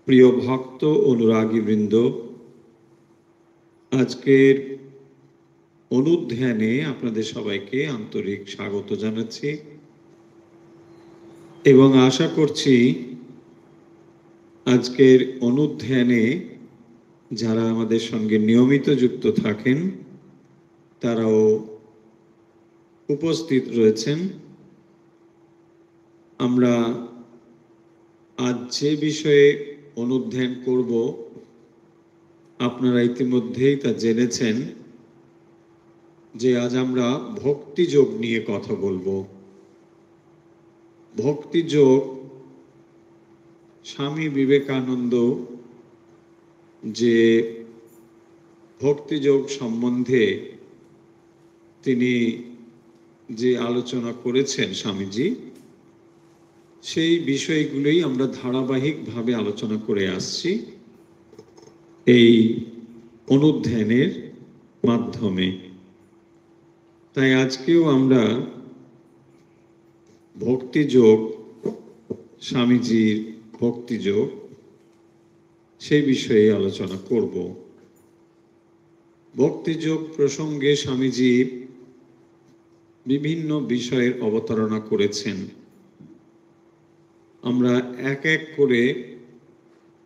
প্রিয় ভক্ত অনুরাগীবৃন্দ, আজকের অনুধ্যানে আপনাদের সবাইকে আন্তরিক স্বাগত জানাচ্ছি এবং আশা করছি আজকের অনুধ্যানে যারা আমাদের সঙ্গে নিয়মিত যুক্ত থাকেন তারাও উপস্থিত রয়েছেন। আমরা আজ যে বিষয়ে অনুধ্যান করব আপনারা ইতিমধ্যেই তা জেনেছেন যে আজ আমরা ভক্তিযোগ নিয়ে কথা বলবো। ভক্তিযোগ স্বামী বিবেকানন্দ যে ভক্তিযোগ সম্বন্ধে তিনি যে আলোচনা করেছেন স্বামীজি, সেই বিষয়গুলোই আমরা ধারাবাহিকভাবে আলোচনা করে আসছি এই অনুধ্যানের মাধ্যমে। তাই আজকেও আমরা ভক্তিযোগ, স্বামীজির ভক্তিযোগ, সেই বিষয়ে আলোচনা করব। ভক্তিযোগ প্রসঙ্গে স্বামীজি বিভিন্ন বিষয়ের অবতারণা করেছেন। আমরা এক এক করে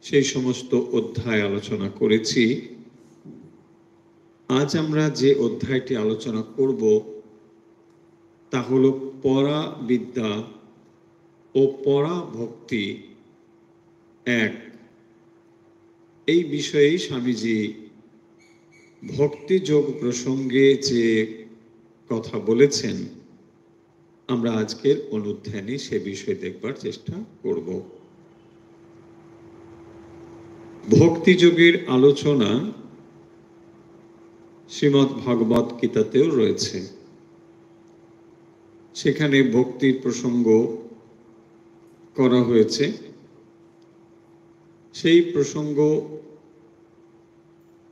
সেই সমস্ত অধ্যায় আলোচনা করেছি। আজ আমরা যে অধ্যায়টি আলোচনা করব তা হল পরাবিদ্যা ও পরাভক্তি এক। এই বিষয়েই স্বামীজি ভক্তিযোগ প্রসঙ্গে যে কথা বলেছেন আমরা আজকের অনুধ্যানে সে বিষয়ে দেখবার চেষ্টা করব। ভক্তিযোগের আলোচনা শ্রীমদ্ ভগবত গীতাতেও রয়েছে। সেখানে ভক্তির প্রসঙ্গ করা হয়েছে। সেই প্রসঙ্গ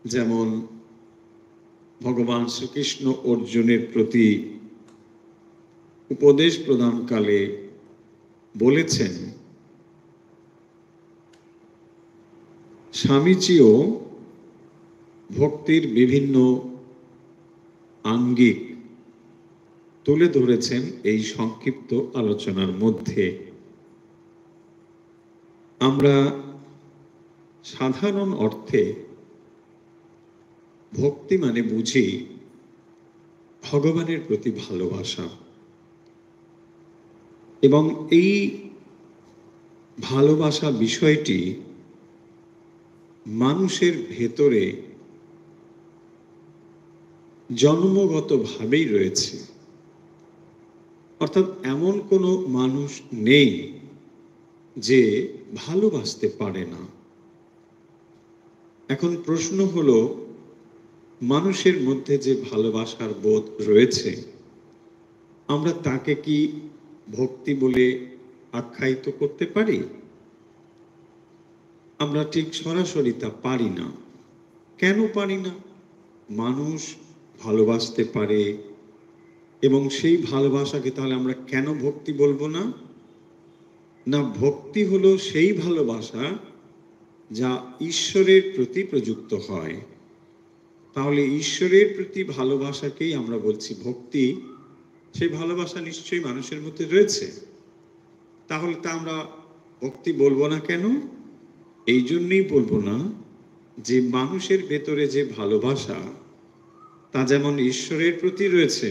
যেমন ভগবান শ্রীকৃষ্ণ অর্জুনের প্রতি উপদেশ প্রদানকালে বলেছেন, স্বামীজিও ভক্তির বিভিন্ন আঙ্গিক তুলে ধরেছেন এই সংক্ষিপ্ত আলোচনার মধ্যে। আমরা সাধারণ অর্থে ভক্তি মানে বুঝি ভগবানের প্রতি ভালোবাসা, এবং এই ভালোবাসা বিষয়টি মানুষের ভেতরে জন্মগতভাবেই রয়েছে। অর্থাৎ এমন কোনো মানুষ নেই যে ভালোবাসতে পারে না। এখন প্রশ্ন হলো, মানুষের মধ্যে যে ভালোবাসার বোধ রয়েছে আমরা তাকে কি ভক্তি বলে আখ্যায়িত করতে পারি? আমরা ঠিক সরাসরি তা পারি না। কেন পারি না? মানুষ ভালোবাসতে পারে এবং সেই ভালোবাসাকে তাহলে আমরা কেন ভক্তি বলবো না? না, ভক্তি হলো সেই ভালোবাসা যা ঈশ্বরের প্রতি প্রযুক্ত হয়। তাহলে ঈশ্বরের প্রতি ভালোবাসাকেই আমরা বলছি ভক্তি। সেই ভালোবাসা নিশ্চয়ই মানুষের মধ্যে রয়েছে, তাহলে তা আমরা ভক্তি বলবো না কেন? এই জন্যই বলবো না যে মানুষের ভেতরে যে ভালোবাসা তা যেমন ঈশ্বরের প্রতি রয়েছে,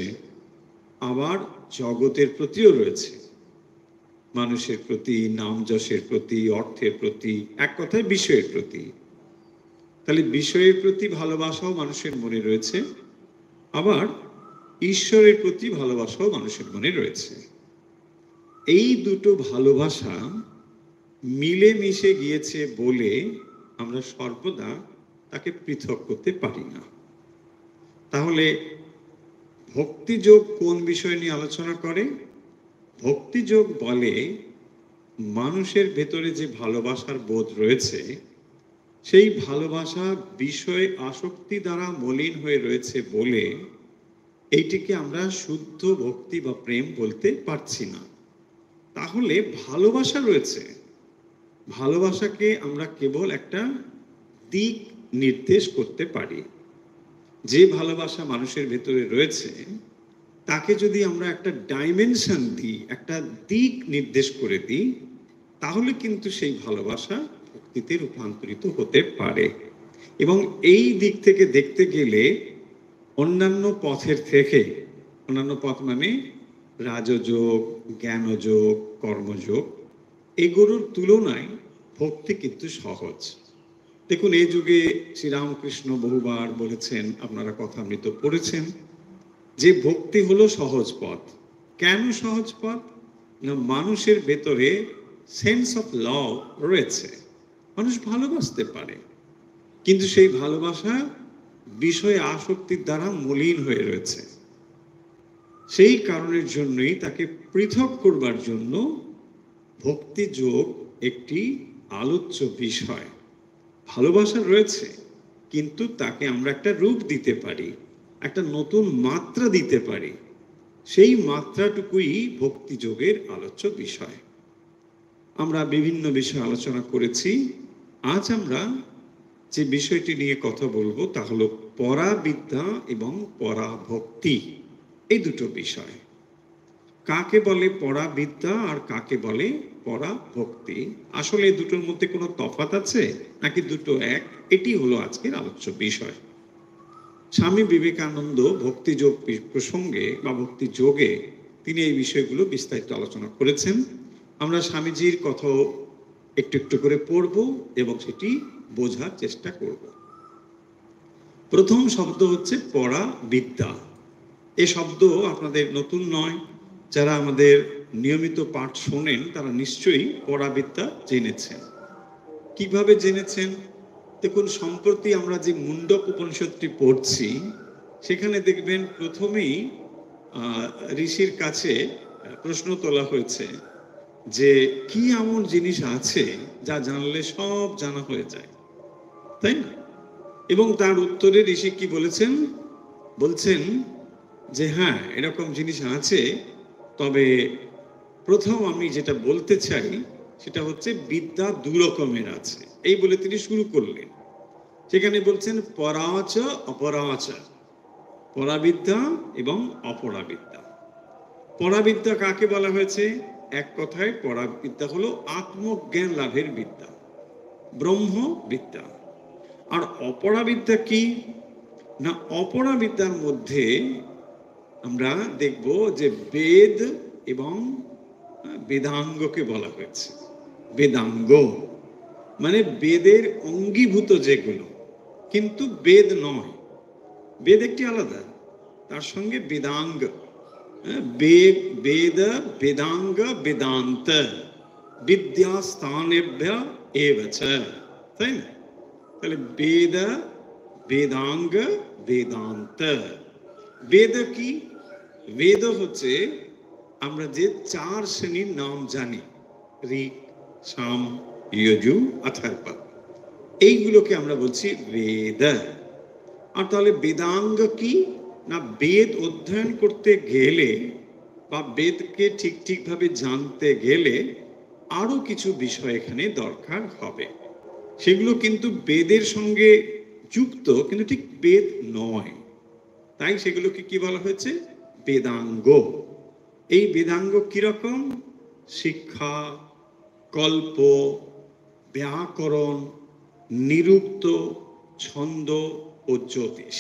আবার জগতের প্রতিও রয়েছে। মানুষের প্রতি, নাম যশের প্রতি, অর্থের প্রতি, এক কথায় বিষয়ের প্রতি। তাহলে বিষয়ের প্রতি ভালোবাসাও মানুষের মনে রয়েছে, আবার ঈশ্বরের প্রতি ভালোবাসাও মানুষের মনে রয়েছে। এই দুটো ভালোবাসা মিলে মিশে গিয়েছে বলে আমরা সর্বদা তাকে পৃথক করতে পারি না। তাহলে ভক্তিযোগ কোন বিষয় নিয়ে আলোচনা করে? ভক্তিযোগ বলে মানুষের ভেতরে যে ভালোবাসার বোধ রয়েছে সেই ভালোবাসা বিষয় আসক্তি দ্বারা মলিন হয়ে রয়েছে বলে এইটিকে আমরা শুদ্ধ ভক্তি বা প্রেম বলতে পারছি না। তাহলে ভালোবাসা রয়েছে ভালোবাসাকে আমরা কেবল একটা দিক নির্দেশ করতে পারি। যে ভালোবাসা মানুষের ভেতরে রয়েছে তাকে যদি আমরা একটা ডাইমেনশন দিই, একটা দিক নির্দেশ করে দিই, তাহলে কিন্তু সেই ভালোবাসা ভক্তিতে রূপান্তরিত হতে পারে। এবং এই দিক থেকে দেখতে গেলে অন্যান্য পথের থেকে, অন্যান্য পথ মানে রাজযোগ, জ্ঞানযোগ, কর্মযোগ, এগুলোর তুলনায় ভক্তি কিন্তু সহজ। দেখুন, এই যুগে শ্রীরামকৃষ্ণ বহুবার বলেছেন, আপনারা কথামৃত পড়েছেন, যে ভক্তি হলো সহজ পথ। কেন সহজ পথ? না, মানুষের ভেতরে সেন্স অফ লাভ রয়েছে, মানুষ ভালোবাসতে পারে, কিন্তু সেই ভালোবাসা বিষয়ে আসক্তির দ্বারা মলিন হয়ে রয়েছে। সেই কারণের জন্যই তাকে পৃথক করবার জন্য ভক্তি যোগ একটি আলোচ্য বিষয়। ভালোবাসা রয়েছে, কিন্তু তাকে আমরা একটা রূপ দিতে পারি, একটা নতুন মাত্রা দিতে পারি। সেই মাত্রাটুকুই ভক্তি যোগের আলোচ্য বিষয়। আমরা বিভিন্ন বিষয় আলোচনা করেছি। আজ আমরা যে বিষয়টি নিয়ে কথা বলবো তা হলো পরাবিদ্যা এবং পরাভক্তি, এই দুটো বিষয়। কাকে বলে পরাবিদ্যা আর কাকে বলে পরাভক্তি? আসলে এই দুটোর মধ্যে কোনো তফাৎ আছে নাকি দুটো এক? এটি হলো আজকের আলোচ্য বিষয়। স্বামী বিবেকানন্দ ভক্তিযোগ প্রসঙ্গে বা ভক্তি যোগে তিনি এই বিষয়গুলো বিস্তারিত আলোচনা করেছেন। আমরা স্বামীজির কথাও একটু একটু করে পড়ব এবং সেটি বোঝার চেষ্টা করব। প্রথম শব্দ হচ্ছে পরাবিদ্যা। এ শব্দ আপনাদের নতুন নয়, যারা আমাদের নিয়মিত পাঠ শোনেন তারা নিশ্চয়ই পরাবিদ্যা জেনেছেন। কিভাবে জেনেছেন? দেখুন, সম্প্রতি আমরা যে মুন্ডক উপনিষদটি পড়ছি সেখানে দেখবেন প্রথমেই ঋষির কাছে প্রশ্ন তোলা হয়েছে যে কি এমন জিনিস আছে যা জানলে সব জানা হয়ে যায়, তাই না? এবং তার উত্তরে ঋষি কি বলেছেন? বলছেন যে হ্যাঁ, এরকম জিনিস আছে, তবে প্রথম আমি যেটা বলতে চাই সেটা হচ্ছে বিদ্যা দু রকমের আছে। এই বলে তিনি শুরু করলেন। সেখানে বলছেন পরাচ অপরাচ, পরাবিদ্যা এবং অপরাবিদ্যা। পরাবিদ্যা কাকে বলা হয়েছে? এক কথায় পরাবিদ্যা হলো আত্মজ্ঞান লাভের বিদ্যা, ব্রহ্ম বিদ্যা। আর অপরাবিদ্যা কি না, অপরাবিদ্যার মধ্যে আমরা দেখব যে বেদ এবং বেদাঙ্গকে বলা হয়েছে। বেদাঙ্গ মানে বেদের অঙ্গীভূত যেগুলো, কিন্তু বেদ নয়। বেদ একটি আলাদা, তার সঙ্গে বেদাঙ্গ, বেদ বেদাঙ্গ বেদান্ত বিদ্যা স্থানেভ্য এবচ, তাই না? তাহলে বেদ বেদাঙ্গ বেদান্ত। বেদ কি? বেদ হচ্ছে আমরা যে চার শ্রেণীর নাম জানি, ঋক, সাম, যজুঃ, অথর্ব, এইগুলোকে আমরা বলছি বেদ। আর তাহলে বেদাঙ্গ কি না, বেদ অধ্যয়ন করতে গেলে বা বেদকে ঠিকভাবে জানতে গেলে আরো কিছু বিষয় এখানে দরকার হবে। সেগুলো কিন্তু বেদের সঙ্গে যুক্ত, কিন্তু ঠিক বেদ নয়। তাই সেগুলোকে কি বলা হয়েছে? বেদাঙ্গ। এই বেদাঙ্গ কিরকম? শিক্ষা, কল্প, ব্যাকরণ, নিরুক্ত, ছন্দ ও জ্যোতিষ।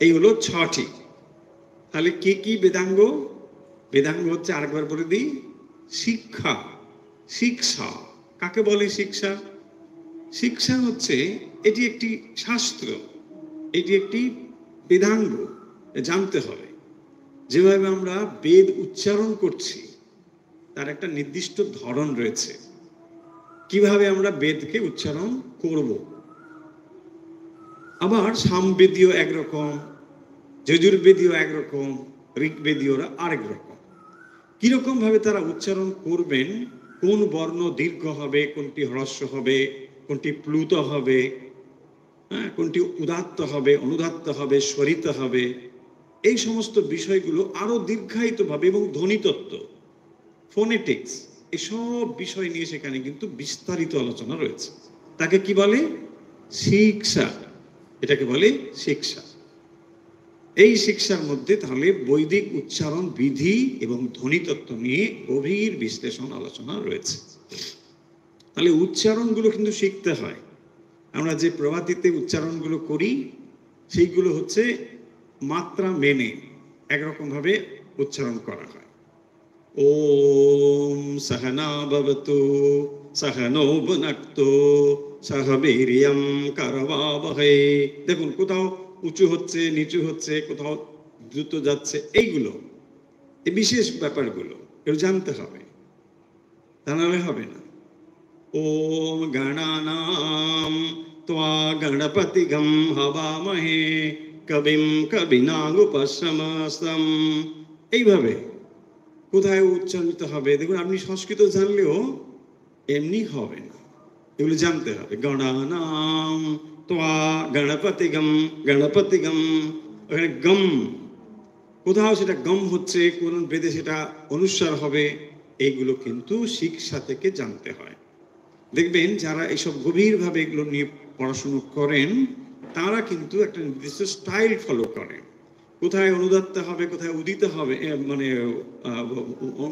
এই হলো ছটি। তাহলে কি কি বেদাঙ্গ? বেদাঙ্গ হচ্ছে, আরেকবার বলে দিই, শিক্ষা। শিক্ষা কাকে বলে? শিক্ষা শিক্ষা হচ্ছে এটি একটি শাস্ত্র, এটি একটি বেদাঙ্গ। জানতে হবে যেভাবে আমরা বেদ উচ্চারণ করছি তার একটা নির্দিষ্ট ধরন রয়েছে। কিভাবে আমরা বেদকে উচ্চারণ করব। আবার সামবেদীয় একরকম, যজুর্বেদীয় একরকম, ঋগ্বেদীয়রা আরেক রকম। কিরকম ভাবে তারা উচ্চারণ করবেন, কোন বর্ণ দীর্ঘ হবে, কোনটি হ্রস্ব হবে, কোনটি প্লুত হবে, কোনটি উদাত্ত হবে, অনুদাত্ত হবে, স্বরিত হবে, এই সমস্ত বিষয়গুলো আরো দীর্ঘায়িত ভাবে, এবং ধ্বনিতত্ত্ব, ফোনেটিক্স, এসব বিষয় নিয়ে সেখানে কিন্তু বিস্তারিত আলোচনা রয়েছে। তাকে কি বলে? শিক্ষা। এটাকে বলে শিক্ষা। এই শিক্ষার মধ্যে তাহলে বৈদিক উচ্চারণ বিধি এবং ধ্বনিতত্ত্ব নিয়ে গভীর বিশ্লেষণ আলোচনা রয়েছে। তাহলে উচ্চারণগুলো কিন্তু শিখতে হয়। আমরা যে প্রভাতিতে উচ্চারণগুলো করি সেইগুলো হচ্ছে মাত্রা মেনে একরকম ভাবে উচ্চারণ করা হয়। ওম সহনা ভবতু সহনৌ ভুনক্তু সহ বীর্যং করবাবহৈ। দেখুন, কোথাও উঁচু হচ্ছে, নিচু হচ্ছে, কোথাও দ্রুত যাচ্ছে। এইগুলো এই বিশেষ ব্যাপারগুলো এগুলো জানতে হবে, তা নাহলে হবে না। ওম গণানাম ত্বা গণপতিগম হবামহে কবিম কবিনাগুপস্সমস্তম। এইভাবে কোথায় উচ্চারিত হবে। দেখুন, আপনি সংস্কৃত জানলেও এমনি হবে না, এগুলো জানতে হবে। গণানাম ত্বা গণপতিগম, গণপতিগম, ওখানে গম, কোথাও সেটা গম হচ্ছে, কোন বেদে সেটা অনুস্বার হবে। এইগুলো কিন্তু শিক্ষা থেকে জানতে হয়। দেখবেন যারা এইসব গভীরভাবে এগুলো নিয়ে পড়াশুনো করেন তারা কিন্তু একটা নির্দিষ্ট স্টাইল ফলো করেন। কোথায় অনুদাত্ত হবে, কোথায় উদিত হবে, মানে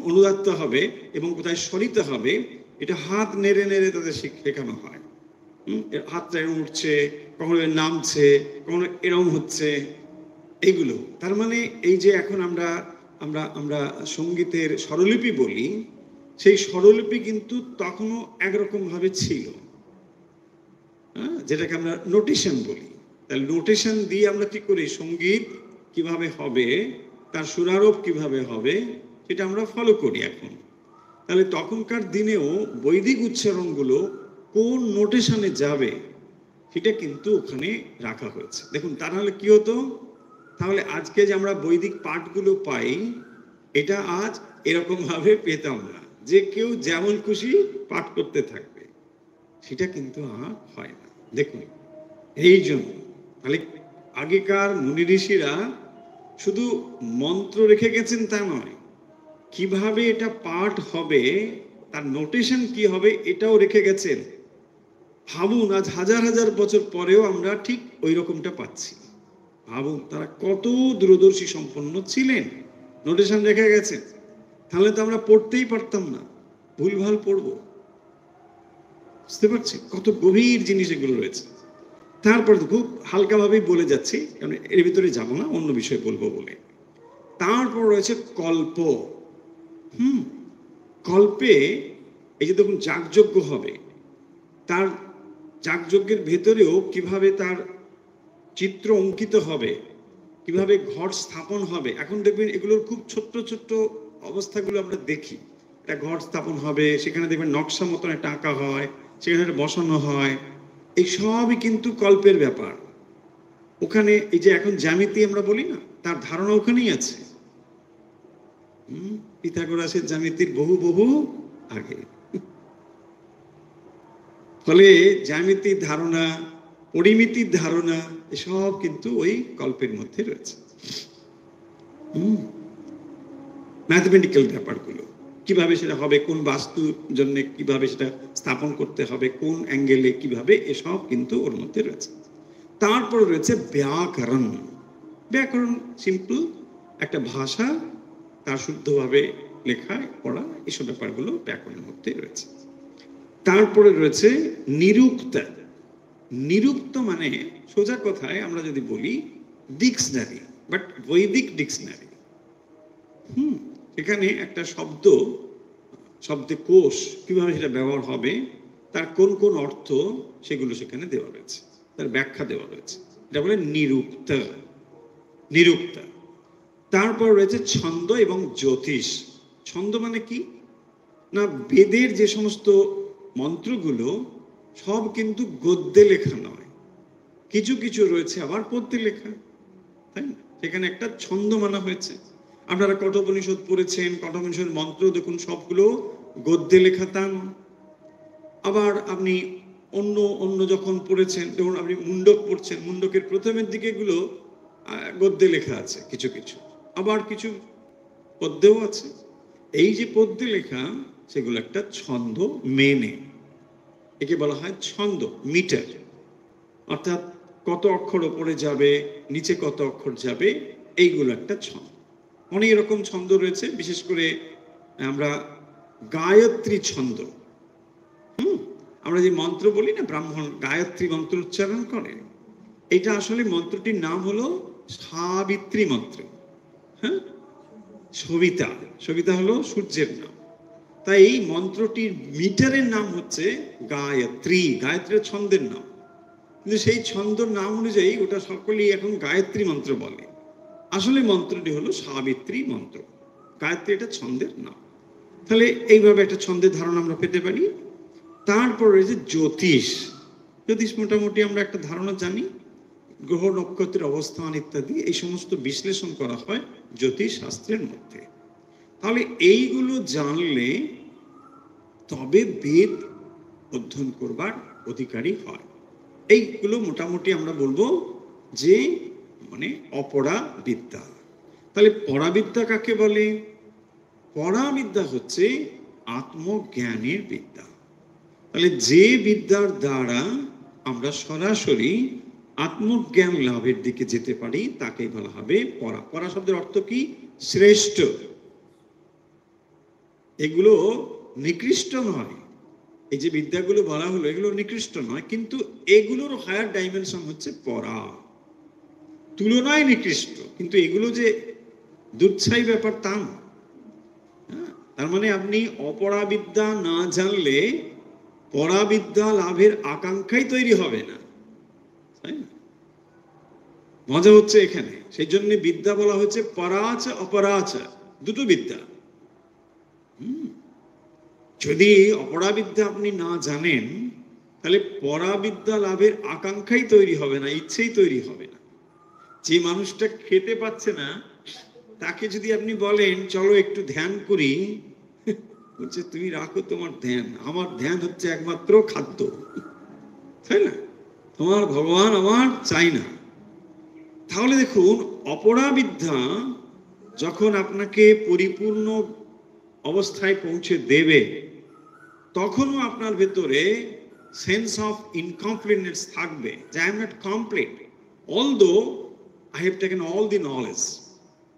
অনুদাত্ত হবে এবং কোথায় সরিতে হবে, এটা হাত নেড়ে নেড়ে তাদের শেখানো হয়। হাতটা এরকম উঠছে, কখনো নামছে, কখনো এরকম হচ্ছে। এইগুলো তার মানে এই যে এখন আমরা আমরা আমরা সঙ্গীতের স্বরলিপি বলি, সেই স্বরলিপি কিন্তু তখনও একরকম ভাবে ছিল, যেটাকে আমরা নোটেশন বলি। তাহলে নোটেশন দিয়ে আমরা কি করি, সঙ্গীত কিভাবে হবে, তার সুরারোপ কিভাবে হবে, সেটা আমরা ফলো করি এখন। তাহলে তখনকার দিনেও বৈদিক উচ্চারণগুলো কোন নোটেশনে যাবে সেটা কিন্তু ওখানে রাখা হয়েছে। দেখুন, তা নাহলে কি হতো, তাহলে আজকে যে আমরা বৈদিক পাঠগুলো পাই এটা আজ এরকম ভাবে পেতাম না, যে কেউ যেমন খুশি পাঠ করতে থাকবে, সেটা কিন্তু আর হয় না। দেখুন, এই জন্য তাহলে আগেকার মুনি ঋষিরা শুধু মন্ত্র রেখে গেছেন তা নয়, কিভাবে এটা পাঠ হবে, তার নোটেশন কি হবে, এটাও রেখে গেছেন। ভাবুন, আজ হাজার হাজার বছর পরেও আমরা ঠিক ওই রকমটা পাচ্ছি। ভাবুন তারা কত দূরদর্শী সম্পন্ন ছিলেন, নোটেশন রেখে গেছেন। তাহলে তো আমরা পড়তেই পারতাম না, ভুলভাল পড়বো। বুঝতে পারছি কত গভীর জিনিস এগুলো রয়েছে। তারপর খুব হালকাভাবেই বলে যাচ্ছি, কারণ এর ভিতরে যাবো না, অন্য বিষয় বলবো বলে। তারপর রয়েছে কল্প। কল্পে এই যে দেখুন যাগযজ্ঞ হবে, তার যাগযজ্ঞের ভেতরেও কিভাবে তার চিত্র অঙ্কিত হবে, কিভাবে ঘট স্থাপন হবে। এখন দেখবেন এগুলোর খুব ছোট্ট ছোট্ট অবস্থাগুলো আমরা দেখি। একটা ঘট স্থাপন হবে, সেখানে দেখবেন নকশা মতন একটা আঁকা হয়, সেখানে একটা বসানো হয়। এই সবই কিন্তু কল্পের ব্যাপার। ওখানে এই যে এখন জ্যামিতি আমরা বলি না, তার ধারণা ওখানেই আছে। পিথাগোরাসের জ্যামিতির বহু বহু আগে। ফলে জ্যামিতির ধারণা, পরিমিতির ধারণা, এসব কিন্তু ওই কল্পের মধ্যে রয়েছে। ম্যাথমেটিক্যাল ব্যাপারগুলো কিভাবে সেটা হবে, কোন বাস্তুর জন্য কিভাবে সেটা স্থাপন করতে হবে, কোন অ্যাঙ্গেলে কিভাবে, এসব কিন্তু ওর মধ্যে রয়েছে। তারপর রয়েছে ব্যাকরণ। ব্যাকরণ সিম্পল একটা ভাষা, তার শুদ্ধভাবে লেখা পড়া, এসব ব্যাপারগুলো ব্যাকরণের মধ্যে রয়েছে। তারপরে রয়েছে নিরুক্ত। নিরুক্ত মানে সোজা কথায় আমরা যদি বলি ডিকশনারি, বাট বৈদিক ডিকশনারি। এখানে একটা শব্দে কোষ কিভাবে সেটা ব্যবহার হবে, তার কোন কোন অর্থ, সেগুলো সেখানে দেওয়া রয়েছে, তার ব্যাখ্যা দেওয়া রয়েছে। এটা বলে নিরুক্ত। নিরুক্ত। তারপর রয়েছে ছন্দ এবং জ্যোতিষ। ছন্দ মানে কি না, বেদের যে সমস্ত মন্ত্রগুলো সব কিন্তু গদ্যে লেখা নয়, কিছু কিছু রয়েছে আবার পদ্যে লেখা, তাই না? সেখানে একটা ছন্দ মানা হয়েছে। আপনারা কঠোপনিষদ পড়েছেন, কঠোপনিষদ মন্ত্র দেখুন সবগুলো গদ্যে লেখা তা নয়। আবার আপনি অন্য অন্য যখন পড়েছেন, যেমন আপনি মুন্ডক পড়ছেন, মুন্ডকের প্রথমের দিকে গুলো গদ্যে লেখা আছে কিছু কিছু, আবার কিছু পদ্যেও আছে। এই যে পদ্যে লেখা, সেগুলো একটা ছন্দ মেনে, একে বলা হয় ছন্দ, মিটার। অর্থাৎ কত অক্ষর ওপরে যাবে, নিচে কত অক্ষর যাবে, এইগুলো একটা ছন্দ। অনেক রকম ছন্দ রয়েছে, বিশেষ করে আমরা গায়ত্রী ছন্দ, আমরা যে মন্ত্র বলি না, ব্রাহ্মণ গায়ত্রী মন্ত্র উচ্চারণ করে, এটা আসলে মন্ত্রটির নাম হলো সাবিত্রী মন্ত্র। হ্যাঁ, সবিতা, সবিতা হলো সূর্যের নাম। তাই এই মন্ত্রটির মিটারের নাম হচ্ছে গায়ত্রী, গায়ত্রীর ছন্দের নাম। কিন্তু সেই ছন্দের নাম অনুযায়ী ওটা সকলেই এখন গায়ত্রী মন্ত্র বলে। আসলে মন্ত্রটি হলো সাবিত্রী মন্ত্র, গায়ত্রী এটা ছন্দের নাম। তাহলে এইভাবে একটা ছন্দের ধারণা আমরা পেতে পারি। তারপর রয়েছে জ্যোতিষ। জ্যোতিষ মোটামুটি আমরা একটা ধারণা জানি, গ্রহ নক্ষত্রের অবস্থান ইত্যাদি এই সমস্ত বিশ্লেষণ করা হয় জ্যোতিষ শাস্ত্রের মধ্যে। তাহলে এইগুলো জানলে তবে বেদ অধ্যয়ন করবার অধিকারী হয়। এইগুলো মোটামুটি আমরা বলবো যে মানে অপরা বিদ্যা। তাহলে পরাবিদ্যা কাকে বলে? পরাবিদ্যা হচ্ছে আত্মজ্ঞানের বিদ্যা। তাহলে যে বিদ্যার দ্বারা আমরা সরাসরি আত্মজ্ঞান লাভের দিকে যেতে পারি তাকে বলা হবে পরা। পরা শব্দের অর্থ কি? শ্রেষ্ঠ। এগুলো নিকৃষ্ট নয়, এই যে বিদ্যাগুলো বলা হলো এগুলো নিকৃষ্ট নয়, কিন্তু এগুলোর হায়ার ডাইমেনশন হচ্ছে পরা, তুলনায় নিকৃষ্ট। কিন্তু এগুলো যে দুচ্ছাই ব্যাপার তা না। তার মানে আপনি অপরাবিদ্যা না জানলে পরাবিদ্যা লাভের আকাঙ্ক্ষাই তৈরি হবে না, তাই না? মজা হচ্ছে এখানে। সেই জন্য বিদ্যা বলা হচ্ছে পরাচ অপরাচ, দুটো বিদ্যা। যদি অপরাবিদ্যা আপনি না জানেন তাহলে পরাবিদ্যা লাভের আকাঙ্ক্ষাই তৈরি হবে না, ইচ্ছেই তৈরি হবে না। যে মানুষটা খেতে পাচ্ছে না তাকে যদি আপনি বলেন চলো একটু ধ্যান করি, বলছে তুমি রাখো তোমার ধ্যান, আমার ধ্যান হচ্ছে একমাত্র খাদ্য, তাই না? তোমার ভগবান আমার চাই না। তাহলে দেখুন, অপরাবিদ্যা যখন আপনাকে পরিপূর্ণ অবস্থায় পৌঁছে দেবে তখনও আপনার ভেতরে সেন্স অফ ইনকমপ্লিটনেস থাকবে, যে I am not complete although I have taken all the knowledge.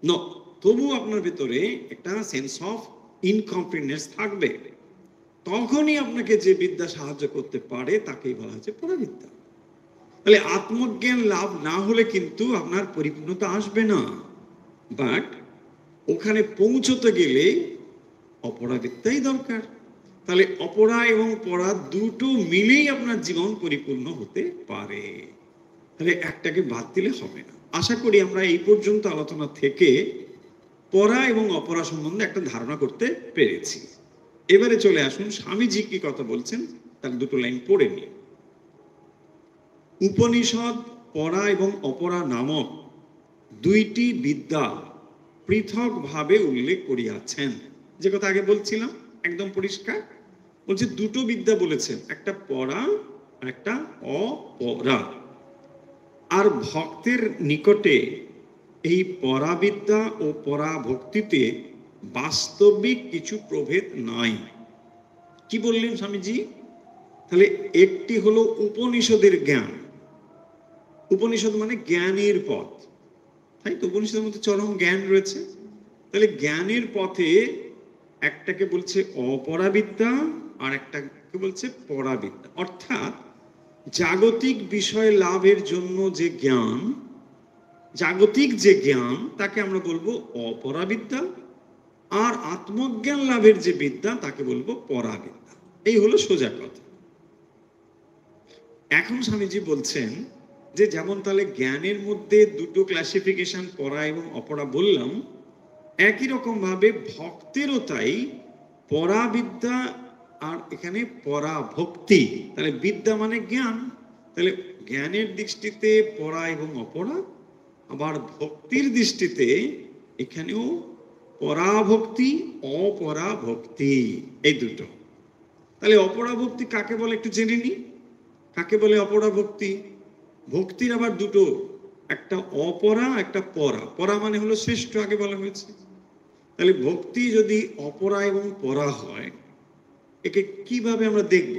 No, তবু আপনার ভেতরে একটা সেন্স অফ ইনকমপ্লিটনেস থাকবে। তখনই আপনাকে যে বিদ্যা সাহায্য করতে পারে তাকেই বলা হচ্ছে পরাবিদ্যা। তাহলে আত্মজ্ঞান লাভ না হলে কিন্তু আপনার পরিপূর্ণতা আসবে না। বাট ওখানে পৌঁছতে গেলে অপরাবিদ্যাই দরকার। তাহলে অপরা এবং পরা দুটো মিলেই আপনার জীবন পরিপূর্ণ হতে পারে। তাহলে একটাকে বাদ দিলে হবে না। আশা করি আমরা এই পর্যন্ত আলোচনা থেকে পরা এবং অপরা সম্বন্ধে একটা ধারণা করতে পেরেছি। এবারে চলে আসুন স্বামীজি কি কথা বলছেন তার দুটো লাইন পড়ে নিয়ে। উপনিষদ পরা এবং অপরা নামক দুইটি বিদ্যা পৃথকভাবে উল্লেখ করিয়াছেন। যে কথা আগে বলছিলাম একদম পরিষ্কার, বলছে দুটো বিদ্যা বলেছেন, একটা পরা আর একটা অপরা। আর ভক্তের নিকটে এই পরাবিদ্যা ও পরাভক্তিতে বাস্তবিক কিছু প্রভেদ নাই। কি বললেন স্বামীজি? তাহলে একটি হলো উপনিষদের জ্ঞান, উপনিষদ মানে জ্ঞানের পথ, তাই তো? উপনিষদের মধ্যে চরম জ্ঞান রয়েছে। তাহলে জ্ঞানের পথে একটাকে বলছে অপরাবিদ্যা আর একটাকে বলছে পরাবিদ্যা। অর্থাৎ জাগতিক বিষয় লাভের জন্য যে জ্ঞান, জাগতিক যে জ্ঞান তাকে আমরা বলবো অপরাবিদ্যা, আর আত্মজ্ঞান লাভের যে বিদ্যা তাকে বলবো পরাবিদ্যা। এই হলো সোজা কথা। এখন স্বামীজি বলছেন যে যেমন তাহলে জ্ঞানের মধ্যে দুটো ক্লাসিফিকেশন পরা এবং অপরা বললাম, একই রকম ভাবে ভক্তেরও তাই পরাবিদ্যা আর এখানে পরাভক্তি। তাহলে বিদ্যা মানে জ্ঞান, তাহলে জ্ঞানের দৃষ্টিতে পরা এবং অপরা, আবার ভক্তির দৃষ্টিতে এখানেও পরাভক্তি অপরাভক্তি, এই দুটো। তাহলে অপরাভক্তি কাকে বলে একটু জেনে নি। কাকে বলে অপরাভক্তি? ভক্তির আবার দুটো, একটা অপরা একটা পরা। পরা মানে হলো শ্রেষ্ঠ, আগে বলা হয়েছে। তাহলে ভক্তি যদি অপরা এবং পরা হয় একে কিভাবে আমরা দেখব?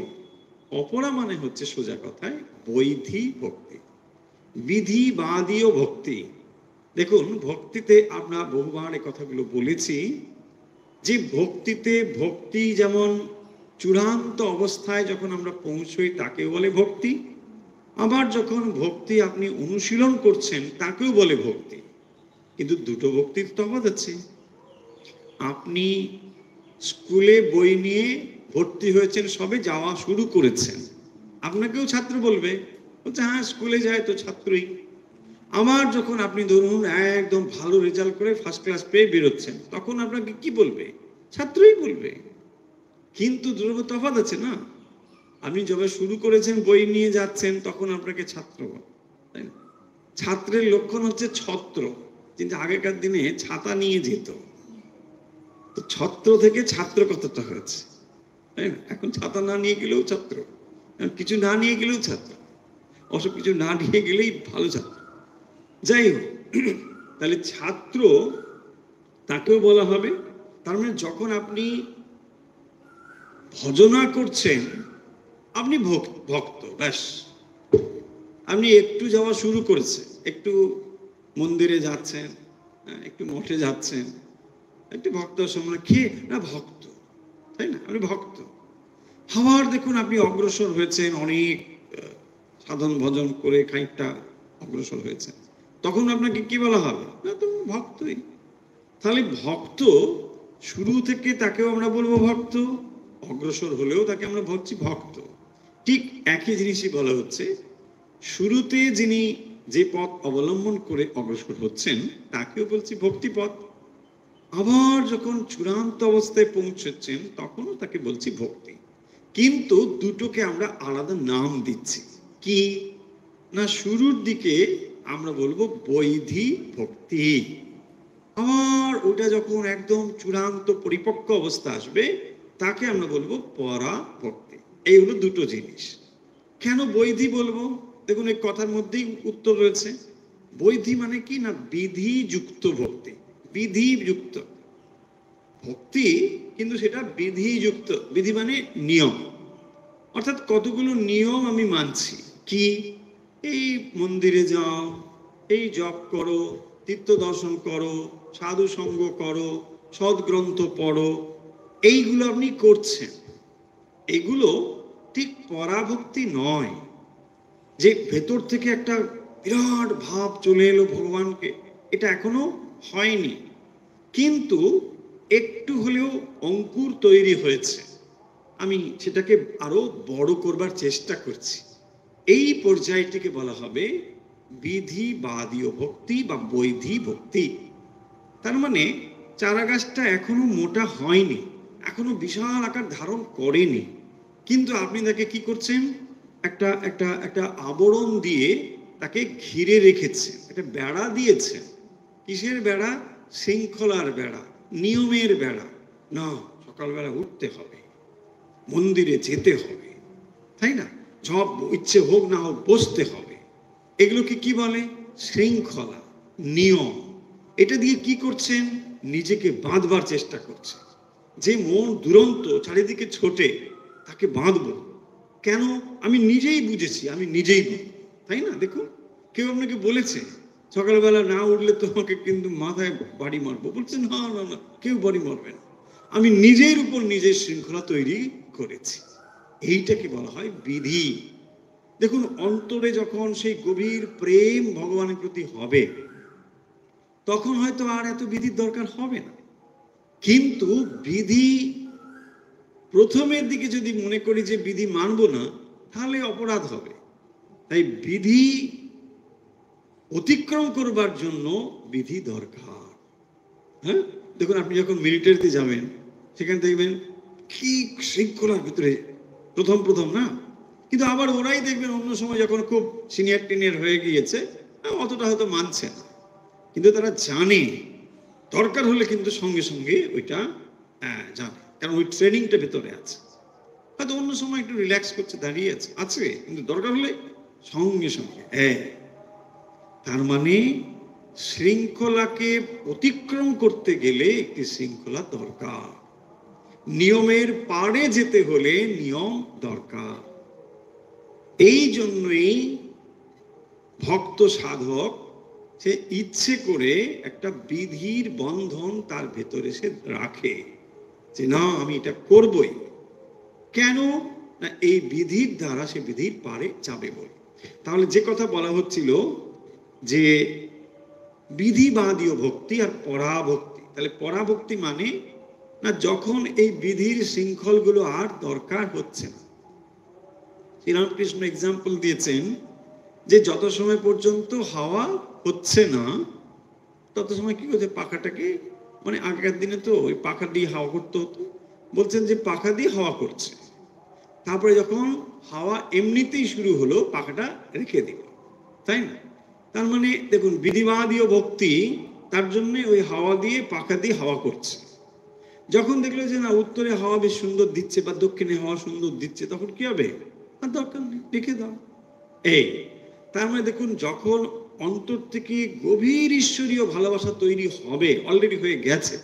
অপরা মানে হচ্ছে সোজা কথায় বৈধী ভক্তি, বিধিবাদীয় ভক্তি। দেখুন, ভক্তিতে আমরা বহুবার এই কথাগুলো বলেছি যে ভক্তিতে ভক্তি যেমন চূড়ান্ত অবস্থায় যখন আমরা পৌঁছই তাকেও বলে ভক্তি, আবার যখন ভক্তি আপনি অনুশীলন করছেন তাকেও বলে ভক্তি। কিন্তু দুটো ভক্তির তফাৎ আছে। আপনি স্কুলে বই নিয়ে ভর্তি হয়েছেন, সবে যাওয়া শুরু করেছেন, আপনাকেও ছাত্র বলবে, বলছে হ্যাঁ স্কুলে যায় তো ছাত্রই। আবার যখন আপনি ধরুন একদম ভালো রেজাল্ট করে ফার্স্ট ক্লাস পেয়ে বেরোচ্ছেন, তখন আপনাকে কি বলবে? ছাত্রই বলবে। কিন্তু দুটো তফাৎ আছে না? আপনি যবে শুরু করেছেন বই নিয়ে যাচ্ছেন তখন আপনাকে ছাত্র বলে, তাই না? ছাত্রের লক্ষণ হচ্ছে ছত্র, কিন্তু আগেকার দিনে ছাতা নিয়ে যেত। তো ছত্র থেকে ছাত্র কতটা হয়েছে, তাই না? এখন ছাতা না নিয়ে গেলেও ছাত্র, কিছু না নিয়ে গেলেও ছাত্র, অসব কিছু না নিয়ে গেলেই ভালো ছাত্র। যাই হোক, তাহলে ছাত্র তাকেও বলা হবে। তার মানে যখন আপনি ভজনা করছেন আপনি ভক্ত, ব্যাস। আপনি একটু যাওয়া শুরু করেছে, একটু মন্দিরে যাচ্ছেন, একটু মঠে যাচ্ছেন, একটু ভক্ত সময় খেয়ে না ভক্ত, তাই না? আপনি ভক্ত। আবার দেখুন আপনি অগ্রসর হয়েছেন, অনেক সাধন ভজন করে খানিকটা অগ্রসর হয়েছেন, তখন আপনাকে কি বলা হবে? না, তো ভক্তই। তাহলে ভক্ত শুরু থেকে তাকেও আমরা বলবো ভক্ত, অগ্রসর হলেও তাকে আমরা বলছি ভক্ত। ঠিক একই জিনিসই বলা হচ্ছে, শুরুতে যিনি যে পথ অবলম্বন করে অগ্রসর হচ্ছেন তাকেও বলছি ভক্তিপথ, আবার যখন চূড়ান্ত অবস্থায় পৌঁছেছেন তখনও তাকে বলছি ভক্তি। কিন্তু দুটোকে আমরা আলাদা নাম দিচ্ছি। কি না, শুরুর দিকে আমরা বলবো বৈধী ভক্তি, আর ওটা যখন একদম চূড়ান্ত পরিপক্ক অবস্থা আসবে তাকে আমরা বলবো পরা ভক্তি। এই হলো দুটো জিনিস। কেন বৈধি বলবো? দেখুন এই কথার মধ্যেই উত্তর রয়েছে। বৈধি মানে কি না, বিধিযুক্ত ভক্তি, বিধিযুক্ত ভক্তি, কিন্তু সেটা বিধিযুক্ত। বিধি মানে নিয়ম, অর্থাৎ কতগুলো নিয়ম আমি মানছি। কি? এই মন্দিরে যাও, এই জপ করো, তীর্থ দর্শন করো, সাধু সঙ্গ করো, সদ্গ্রন্থ পড়ো, এইগুলো আপনি করছেন। এগুলো ঠিক পরাভক্তি নয়, যে ভেতর থেকে একটা বিরাট ভাব চলে এলো ভগবানকে, এটা এখনো হয়নি। কিন্তু একটু হলেও অঙ্কুর তৈরি হয়েছে, আমি সেটাকে আরো বড় করবার চেষ্টা করছি। এই পর্যায়টিকে বলা হবে বিধিবাদীয় ভক্তি বা বৈধী ভক্তি। তার মানে চারা গাছটা এখনো মোটা হয়নি, এখনো বিশাল আকার ধারণ করেনি, কিন্তু আপনি তাকে কি করছেন? একটা একটা একটা আবরণ দিয়ে তাকে ঘিরে রেখেছেন, একটা বেড়া দিয়েছেন। কিসের বেড়া? শৃঙ্খলার বেড়া, নিয়মের বেড়া। না, সকালবেলা উঠতে হবে, মন্দিরে যেতে হবে, তাই না? সব ইচ্ছে হোক না হোক বসতে হবে। এগুলোকে কি বলে? শৃঙ্খলা, নিয়ম। এটা দিয়ে কি করছেন? নিজেকে বাঁধবার চেষ্টা করছেন। যে মন দুরন্ত চারিদিকে ছোটে তাকে বাঁধবো কেন? আমি নিজেই বুঝেছি, আমি নিজেই বাঁধবো, তাই না? দেখুন, কেউ আপনাকে বলেছে সকালবেলা না উঠলে তোমাকে কিন্তু মাথায় বাড়ি মারবো, বলছেন না না না, কেউ বাড়ি মারবে না, আমি নিজের উপর নিজের শৃঙ্খলা তৈরি করেছি। এইটাকে বলা হয় বিধি। দেখুন, অন্তরে যখন সেই গভীর প্রেম ভগবানের প্রতি হবে তখন হয়তো আর এত বিধির দরকার হবে না। কিন্তু বিধি প্রথমের দিকে যদি মনে করি যে বিধি মানবো না, তাহলে অপরাধ হবে। তাই বিধি অতিক্রম করবার জন্য বিধি দরকার। হ্যাঁ, দেখুন আপনি যখন মিলিটারিতে যাবেন সেখানে দেখবেন কি শৃঙ্খলার ভিতরে প্রথম প্রথম, না? কিন্তু আবার ওরাই দেখবেন অন্য সময় যখন খুব সিনিয়র টিনিয়র হয়ে গিয়েছে অতটা হয়তো মানছে না, কিন্তু তারা জানে দরকার হলে কিন্তু সঙ্গে সঙ্গে ওইটা জানে, কারণ ওই ট্রেনিংটা ভেতরে আছে। হয়তো অন্য সময় একটু রিল্যাক্স করছে, দাঁড়িয়ে আছে, কিন্তু দরকার হলে সঙ্গে সঙ্গে। তার মানে শৃঙ্খলাকে অতিক্রম করতে গেলে একটি শৃঙ্খলা দরকার। নিয়মের পাড়ে যেতে হলে নিয়ম দরকার। এই জন্যই ভক্ত সাধক সে ইচ্ছে করে একটা বিধির বন্ধন তার ভেতরে সে রাখে, যে না আমি এটা করবই। কেন না এই বিধির দ্বারা সে বিধির পারে যাবে বলে। তাহলে যে কথা বলা হচ্ছিল যে বিধিবাদীয় ভক্তি আর পরাভক্তি, তাহলে পরাভক্তি মানে না যখন এই বিধির শৃঙ্খলগুলো আর দরকার হচ্ছে না। শ্রীরামকৃষ্ণ এক্সাম্পল দিয়েছেন যে যত সময় পর্যন্ত হাওয়া হচ্ছে না তত সময় কি করছে, পাখাটাকে, মানে আগেকার দিনে তো ওই পাখা দিয়ে হাওয়া করতে হতো, বলছেন যে পাখা দিয়ে হাওয়া করছে, তারপরে যখন হাওয়া এমনিতেই শুরু হলো পাখাটা রেখে দিল, তাই না? তার মানে দেখুন বিধিবাদীয় ভক্তি, তার জন্য ওই হাওয়া দিয়ে পাখা দিয়ে হাওয়া করছে। যখন দেখলো যে না উত্তরে হাওয়া বেশ সুন্দর দিচ্ছে বা দক্ষিণে হাওয়া সুন্দর দিচ্ছে, তখন কি হবে, আর দরকার নেই, রেখে দাও। এই তার মানে দেখুন যখন অন্তর থেকে গভীর ঈশ্বরীয় ভালোবাসা তৈরি হবে, অলরেডি হয়ে গেছে,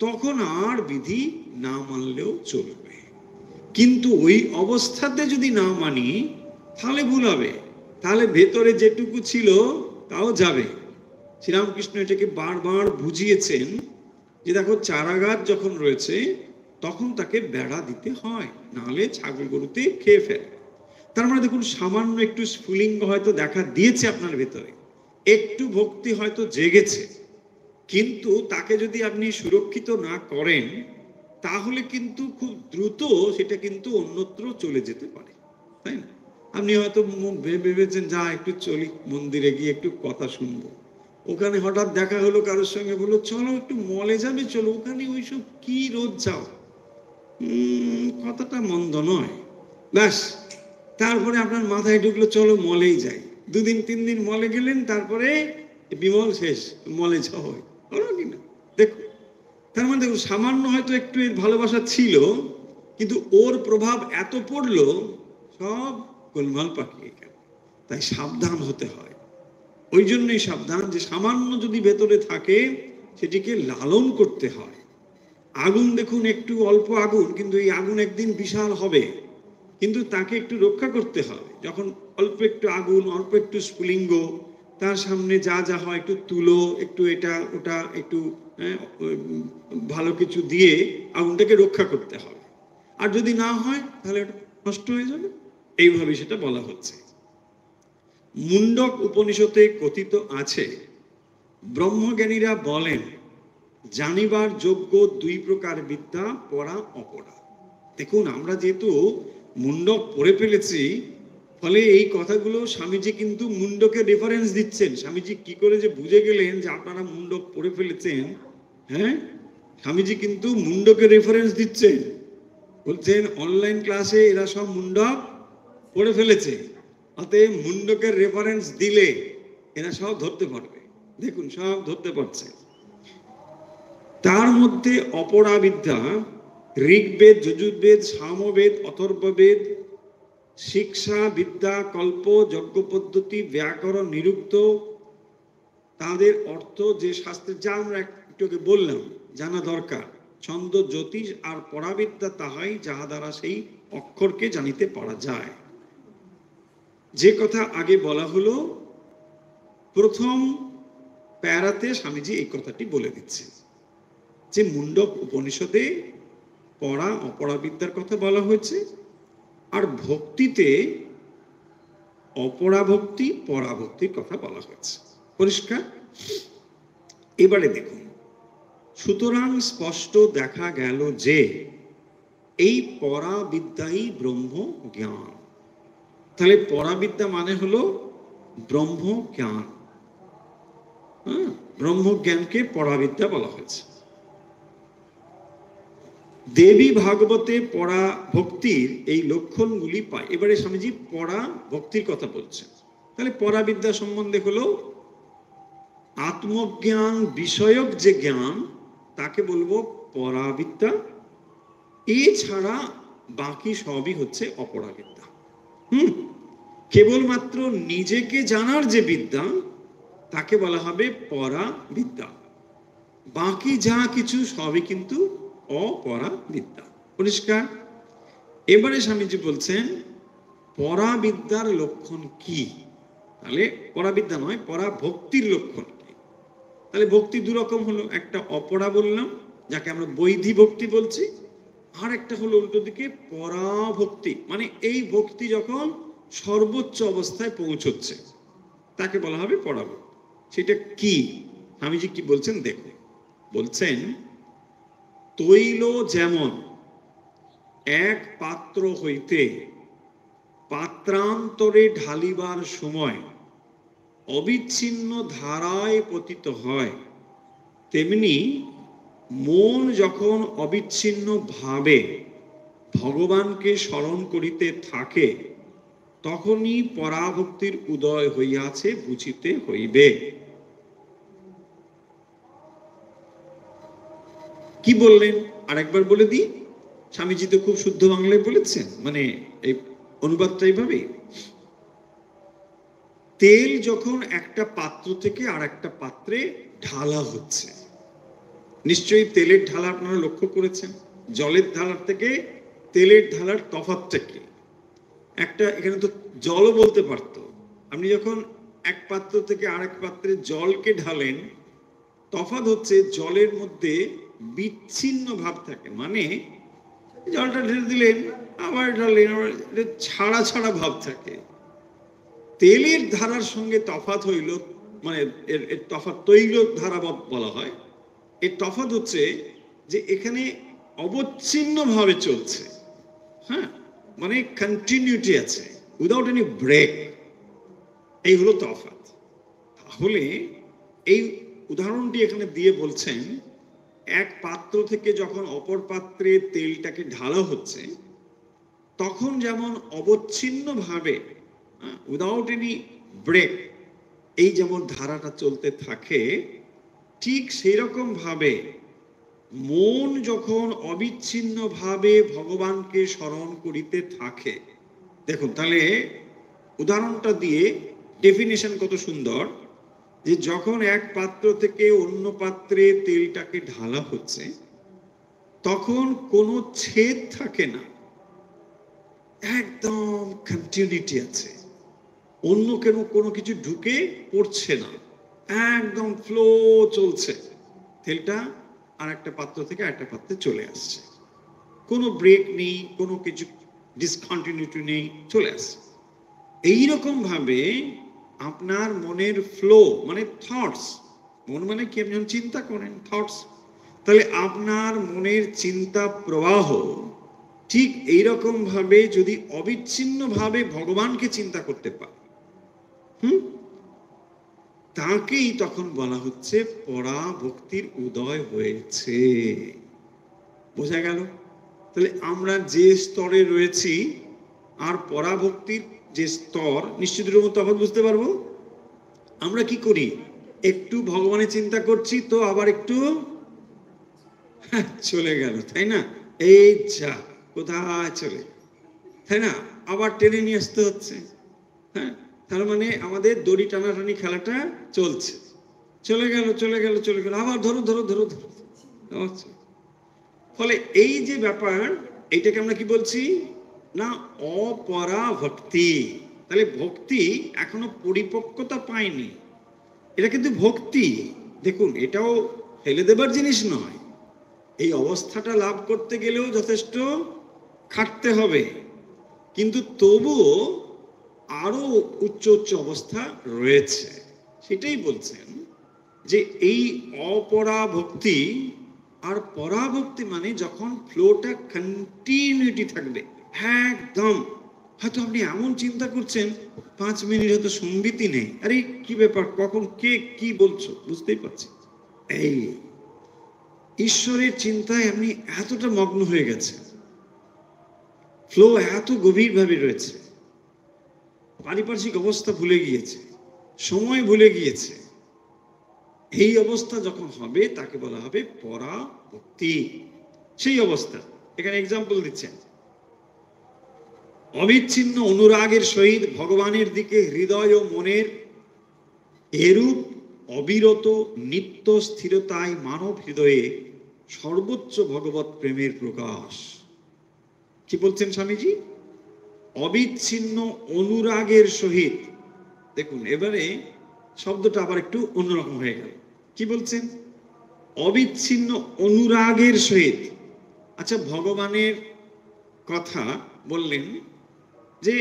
তখন আর বিধি না মানলেও চলবে। কিন্তু ওই অবস্থাতে যদি না মানি তাহলে ভুল হবে, তাহলে ভেতরে যেটুকু ছিল তাও যাবে। শ্রীরামকৃষ্ণ এটাকে বারবার বুঝিয়েছেন যে দেখো চারা গাছ যখন রয়েছে তখন তাকে বেড়া দিতে হয়, নাহলে ছাগল গরুতে খেয়ে ফেলে। তার মানে দেখুন সামান্য একটু স্ফুলিঙ্গ হয়তো দেখা দিয়েছে আপনার ভেতরে, একটু ভক্তি হয়তো জেগেছে, কিন্তু তাকে যদি আপনি সুরক্ষিত না করেন তাহলে কিন্তু খুব দ্রুত সেটা কিন্তু অন্যত্র চলে যেতে পারে, তাই না? আপনি হয়তো ভেবেছেন যা একটু চলি মন্দিরে গিয়ে একটু কথা শুনবো, ওখানে হঠাৎ দেখা হলো কারোর সঙ্গে, বললো চলো একটু মলে যাবে, চলো ওখানে ওইসব কি রোজ যাও, কথাটা মন্দ নয়, ব্যাস তারপরে আপনার মাথায় ঢুকলো চলো মলেই যাই, 2 দিন 3 দিন মলে গেলেন, তারপরে বিমল শেষ, মলে যাওয়া হয় হলো কিনা দেখুন। তার মানে দেখুন সামান্য হয়তো একটু এর ভালোবাসা ছিল, কিন্তু ওর প্রভাব এত পড়লো সব গোলমাল পাকিয়ে গেল। তাই সাবধান হতে হয়। ওই জন্যই সাবধান যে সামান্য যদি ভেতরে থাকে সেটিকে লালন করতে হয়। আগুন দেখুন একটু অল্প আগুন, কিন্তু এই আগুন একদিন বিশাল হবে, কিন্তু তাকে একটু রক্ষা করতে হবে। যখন অল্প একটু আগুন, অল্প একটু স্ফুলিঙ্গ, তার সামনে যা যা হয় একটু তুলো, একটু এটা ওটা একটু ভালো কিছু দিয়ে আগুনটাকে রক্ষা করতে হবে। আর যদি না হয় তাহলে এটা নষ্ট হয়ে যাবে। এইভাবে সেটা বলা হচ্ছে। মুন্ডক উপনিষদে কথিত আছে, ব্রহ্মজ্ঞানীরা বলেন জানিবার যোগ্য 2 প্রকার বিদ্যা, পড়া অপরা। দেখুন আমরা যেহেতু মুন্ডক পড়ে ফেলেছি, ফলে এই কথাগুলো স্বামীজি কিন্তু মুন্ডকে রেফারেন্স দিচ্ছেন। স্বামীজি কি করে যে বুঝে গেলেন যে আপনারা মুন্ডক পড়ে ফেলেছেন, হ্যাঁ, স্বামীজি কিন্তু মুন্ডকে রেফারেন্স দিচ্ছেন, বলছেন অনলাইন ক্লাসে এরা সব মুন্ডক পড়ে ফেলেছে, অতএব মুন্ডকের রেফারেন্স দিলে এরা সব ধরতে পারবে। দেখুন সব ধরতে পারছে। তার মধ্যে অপরা বিদ্যা ঋগ্বেদ, যজুর্বেদ, সামবেদ, অথর্ববেদ, শিক্ষা বিদ্যা, কল্প, যজ্ঞ পদ্ধতি, ব্যাকরণ, নিরুক্ত, তাদের অর্থ যে শাস্ত্রের যা আমরা একটুকে বললাম জানা দরকার, ছন্দ, জ্যোতিষ আর পরাবিদ্যা তাহাই যাহা দ্বারা সেই অক্ষরকে জানিতে পারা যায়। যে কথা আগে বলা হলো, প্রথম প্যারাতে স্বামীজি এই কথাটি বলে দিচ্ছে যে মুন্ডক উপনিষদে পড়া অপরাবিদ্যার কথা বলা হয়েছে, আর ভক্তিতে অপরাভক্তি পরাভক্তির কথা বলা হয়েছে। পরিষ্কার? এবারে দেখুন, সুতরাং স্পষ্ট দেখা গেল যে এই পরাবিদ্যাই ব্রহ্ম জ্ঞান। তাহলে পরাবিদ্যা মানে হলো ব্রহ্ম জ্ঞান। ব্রহ্ম জ্ঞানকে পরাবিদ্যা বলা হয়েছে। দেবী ভাগবতে পরা ভক্তির এই লক্ষণগুলি পায়। এবারে স্বামীজি পরা ভক্তির কথা বলছেন। তাহলে পরাবিদ্যা সম্বন্ধে হলো আত্মজ্ঞান বিষয়ক যে জ্ঞান, তাকে বলবো পরাবিদ্যা। এছাড়া বাকি সবই হচ্ছে অপরাবিদ্যা। কেবলমাত্র নিজেকে জানার যে বিদ্যা তাকে বলা হবে পরাবিদ্যা। বাকি যা কিছু সবই কিন্তু অপরাবিদ্যা। পরিষ্কার? এবারে স্বামীজি বলছেন পরাবিদ্যার লক্ষণ কি। তাহলে পরাবিদ্যা নয়, পরাভক্তির লক্ষণ কি। তাহলে ভক্তি দুরকম হলো, একটা অপরা বললাম যাকে আমরা বৈধি ভক্তি বলছি, আর একটা হলো উল্টো দিকে পরাভক্তি, মানে এই ভক্তি যখন সর্বোচ্চ অবস্থায় পৌঁছচ্ছে তাকে বলা হবে পরাভক্তি। সেটা কি স্বামীজি কি বলছেন দেখো। বলছেন তৈল যেমন এক পাত্র হইতে পাত্রান্তরে ঢালিবার সময় অবিচ্ছিন্ন ধারায় পতিত হয়, তেমনি মন যখন অবিচ্ছিন্ন ভাবে ভগবানকে স্মরণ করিতে থাকে তখনই পরাভক্তির উদয় হইয়াছে বুঝিতে হইবে। কি বললেন আরেকবার বলে দিই। স্বামীজি তো খুব শুদ্ধ বাংলায় বলেছেন, মানে এই অনুবাদটা এইভাবে, তেল যখন একটা পাত্র থেকে আর একটা পাত্রে ঢালা হচ্ছে, নিশ্চয়ই তেলের ঢালা আপনারা লক্ষ্য করেছেন, জলের ঢালার থেকে তেলের ঢালার তফাৎটা কি। একটা এখানে তো জলও বলতে পারতো, আপনি যখন এক পাত্র থেকে আরেক পাত্রে জলকে ঢালেন, তফাৎ হচ্ছে জলের মধ্যে বিচ্ছিন্ন ভাব থাকে, মানে জলটা ঢেলে দিলেন আবার ঢাললেন, আবার ছাড়া ছাড়া ভাব থাকে। তেলের ধারার সঙ্গে তফাৎ হইল, মানে এর তফাৎ তৈল ধারা বলা হয়। এর তফাৎ হচ্ছে যে এখানে অবচ্ছিন্ন ভাবে চলছে, হ্যাঁ, মানে কন্টিনিউটি আছে, উইদাউট এনি ব্রেক, এই হলো তফাৎ। তাহলে এই উদাহরণটি এখানে দিয়ে বলছেন এক পাত্র থেকে যখন অপর পাত্রে তেলটাকে ঢালা হচ্ছে তখন যেমন অবচ্ছিন্ন ভাবে উইদাউট এনি ব্রেক এই যেমন ধারাটা চলতে থাকে, ঠিক সেই রকম ভাবে মন যখন অবিচ্ছিন্ন ভাবে ভগবানকে স্মরণ করিতে থাকে। দেখুন তাহলে উদাহরণটা দিয়ে ডেফিনেশন কত সুন্দর, যে যখন এক পাত্র থেকে অন্য পাত্রে তেলটাকে ঢালা হচ্ছে তখন কোনো ছেদ থাকে না, একদম কন্টিনিউটি আছে, অন্য কোনো কিছু ঢুকে পড়ছে না, একদম ফ্লো চলছে, তেলটা আর একটা পাত্র থেকে আরেকটা পাত্রে চলে আসছে, কোনো ব্রেক নেই, কোনো কিছু ডিসকন্টিনিউটি নেই, চলে আসছে। এইরকম ভাবে আপনার মনের ফ্লো মানে থটস, মন মানে কি, আপনি যখন চিন্তা করেন থটস, তাহলে আপনার মনের চিন্তা প্রবাহ ঠিক এইরকম ভাবে যদি অবিচ্ছিন্ন ভাবে ভগবানকে চিন্তা করতে পারে, তাকেই তখন বলা হচ্ছে পরাভক্তির উদয় হয়েছে। বোঝা গেল? তাহলে আমরা যে স্তরে রয়েছি আর পরাভক্তির যে স্তর, নিশ্চিত রকম তফাৎ বুঝতে পারবো। আমরা কি করি, একটু ভগবানের চিন্তা করছি তো আবার একটু চলে গেল, তাই না, এই যা কোথায় চলে, তাই না, আবার টেনে নিয়ে আসতে হচ্ছে। হ্যাঁ, তার মানে আমাদের দড়ি টানাটানি খেলাটা চলছে, চলে গেল চলে গেল চলে গেল, আবার ধরো ধরো ধরো ধরো। ফলে এই যে ব্যাপার, এইটাকে আমরা কি বলছি না, অপরাভক্তি। তাহলে ভক্তি এখনো পরিপক্কতা পায়নি, এটা কিন্তু ভক্তি। দেখুন এটাও ফেলে দেবার জিনিস নয়, এই অবস্থাটা লাভ করতে গেলেও যথেষ্ট খাটতে হবে, কিন্তু তবুও আরো উচ্চ উচ্চ অবস্থা রয়েছে। সেটাই বলছেন যে এই অপরাভক্তি আর পরাভক্তি মানে যখন ফ্লোটা কন্টিনিউটি থাকবে একদম, হয়তো আপনি এমন চিন্তা করছেন 5 মিনিট হয়তো সম্বিতি নেই, আরে কি ব্যাপার, কখন কে কি বলছো বুঝতেই পারছি, এই ঈশ্বরের চিন্তায় আপনি এতটা মগ্ন হয়ে গেছে, ফ্লো এত গভীর ভাবে রয়েছে, পারিপার্শ্বিক অবস্থা ভুলে গিয়েছে, সময় ভুলে গিয়েছে। এই অবস্থা যখন হবে তাকে বলা হবে পরাভক্তি। সেই অবস্থা এখানে এক্সাম্পল দিচ্ছেন, অবিচ্ছিন্ন অনুরাগের সহিত ভগবানের দিকে হৃদয় ও মনের এরূপ অবিরত নিত্য স্থিরতায় মানব হৃদয়ে সর্বোচ্চ ভগবত প্রেমের প্রকাশ। কি বলছেন স্বামীজি? অবিচ্ছিন্ন অনুরাগের সহিত। দেখুন এবারে শব্দটা আবার একটু অন্যরকম হয়ে গেল। কি বলছেন? অবিচ্ছিন্ন অনুরাগের সহিত। আচ্ছা, ভগবানের কথা বললেন যে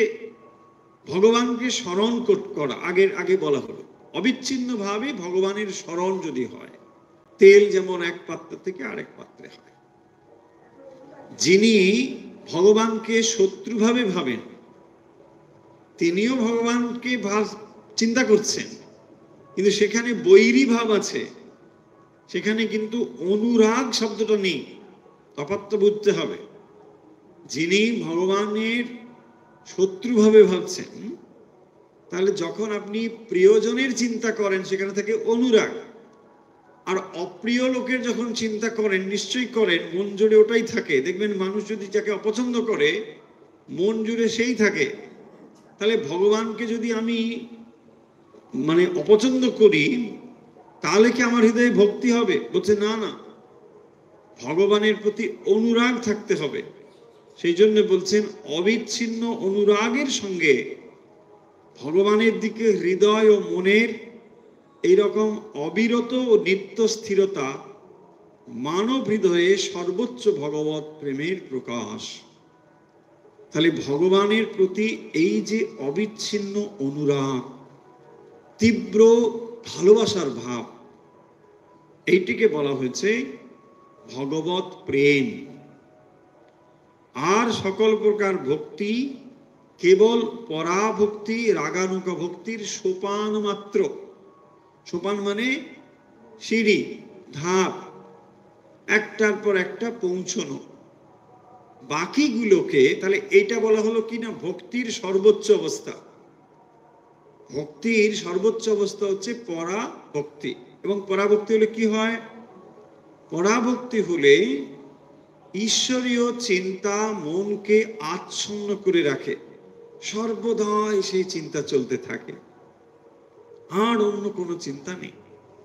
ভগবানকে স্মরণ করা, আগে বলা হলো অবিচ্ছিন্ন ভাবে ভগবানের স্মরণ যদি হয়, তেল যেমন এক পাত্র থেকে আরেক পাত্রে হয়। যিনি ভগবানকে শত্রুভাবে ভাবেন, তিনিও ভগবানকে চিন্তা করছেন, কিন্তু সেখানে বৈরী ভাব আছে, সেখানে কিন্তু অনুরাগ শব্দটা নেই। তফাৎটা বুঝতে হবে। যিনি ভগবানের শত্রুভাবে ভাবছেন, তাহলে যখন আপনি প্রিয়জনের চিন্তা করেন সেখানে থেকে অনুরাগ, আর অপ্রিয় লোকের যখন চিন্তা করেন, নিশ্চয়ই করেন, মন জুড়ে ওটাই থাকে। দেখবেন মানুষ যদি যাকে অপছন্দ করে, মন জুড়ে সেই থাকে। তাহলে ভগবানকে যদি আমি অপছন্দ করি, তাহলে কি আমার হৃদয়ে ভক্তি হবে? বলছে না না, ভগবানের প্রতি অনুরাগ থাকতে হবে। সেই জন্য বলছেন অবিচ্ছিন্ন অনুরাগের সঙ্গে ভগবানের দিকে হৃদয় ও মনের এইরকম অবিরত ও নিত্য স্থিরতা মানব হৃদয়ে সর্বোচ্চ ভগবত প্রেমের প্রকাশ। তাহলে ভগবানের প্রতি এই যে অবিচ্ছিন্ন অনুরাগ, তীব্র ভালোবাসার ভাব, এইটিকে বলা হয়েছে ভগবত প্রেম। আর সকল প্রকার ভক্তি কেবল পরাভক্তি, রাগানুকা ভক্তির সোপান মাত্র। সোপান মানে সিঁড়ি, ধাপ, একটার পর একটা পৌঁছনো। বাকিগুলোকে তাহলে এটা বলা হলো কি না, ভক্তির সর্বোচ্চ অবস্থা। ভক্তির সর্বোচ্চ অবস্থা হচ্ছে পরাভক্তি। এবং পরাভক্তি হলে কি হয়? পরাভক্তি হলে ঈশ্বরীয় চিন্তা মনকে আচ্ছন্ন করে রাখে, সর্বদাই সেই চিন্তা চলতে থাকে, আর অন্য কোনো চিন্তা নেই।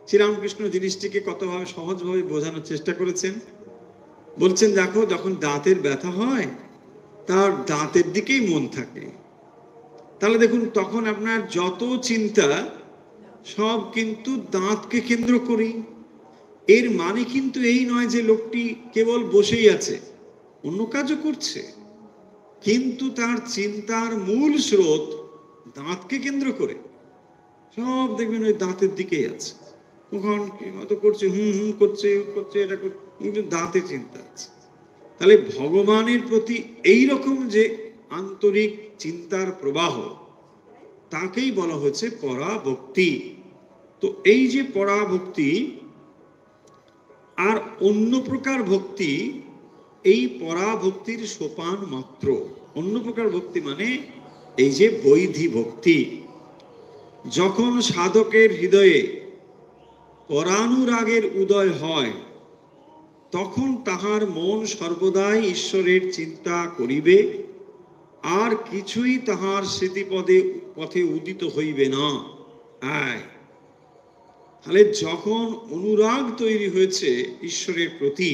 শ্রীরামকৃষ্ণ জিনিসটিকে কতভাবে সহজভাবে বোঝানোর চেষ্টা করেছেন। বলছেন দেখো, যখন দাঁতের ব্যথা হয়, তার দাঁতের দিকেই মন থাকে। তাহলে দেখুন, তখন আপনার যত চিন্তা সব কিন্তু দাঁতকে কেন্দ্র করি। এর মানে কিন্তু এই নয় যে লোকটি কেবল বসেই আছে, অন্য কাজও করছে, কিন্তু তার চিন্তার মূল স্রোত দাঁতকে কেন্দ্র করে। সব দেখবেন ওই দাঁতের দিকেই আছে। কখন হয়তো করছে, করছে, এটা করছে, কিন্তু দাঁতে চিন্তা আছে। তাহলে ভগবানের প্রতি এই রকম যে আন্তরিক চিন্তার প্রবাহ, তাকেই বলা হচ্ছে পরাভক্তি। তো এই যে পরাভক্তি আর অন্য প্রকার ভক্তি, এই পরাভক্তির সোপান মাত্র। অন্য প্রকার ভক্তি মানে এই যে বৈধি ভক্তি। যখন সাধকের হৃদয়ে পরানুরাগের উদয় হয়, তখন তাহার মন সর্বদাই ঈশ্বরের চিন্তা করিবে, আর কিছুই তাহার পথে উদিত হইবে না। তাহলে যখন অনুরাগ তৈরি হয়েছে ঈশ্বরের প্রতি,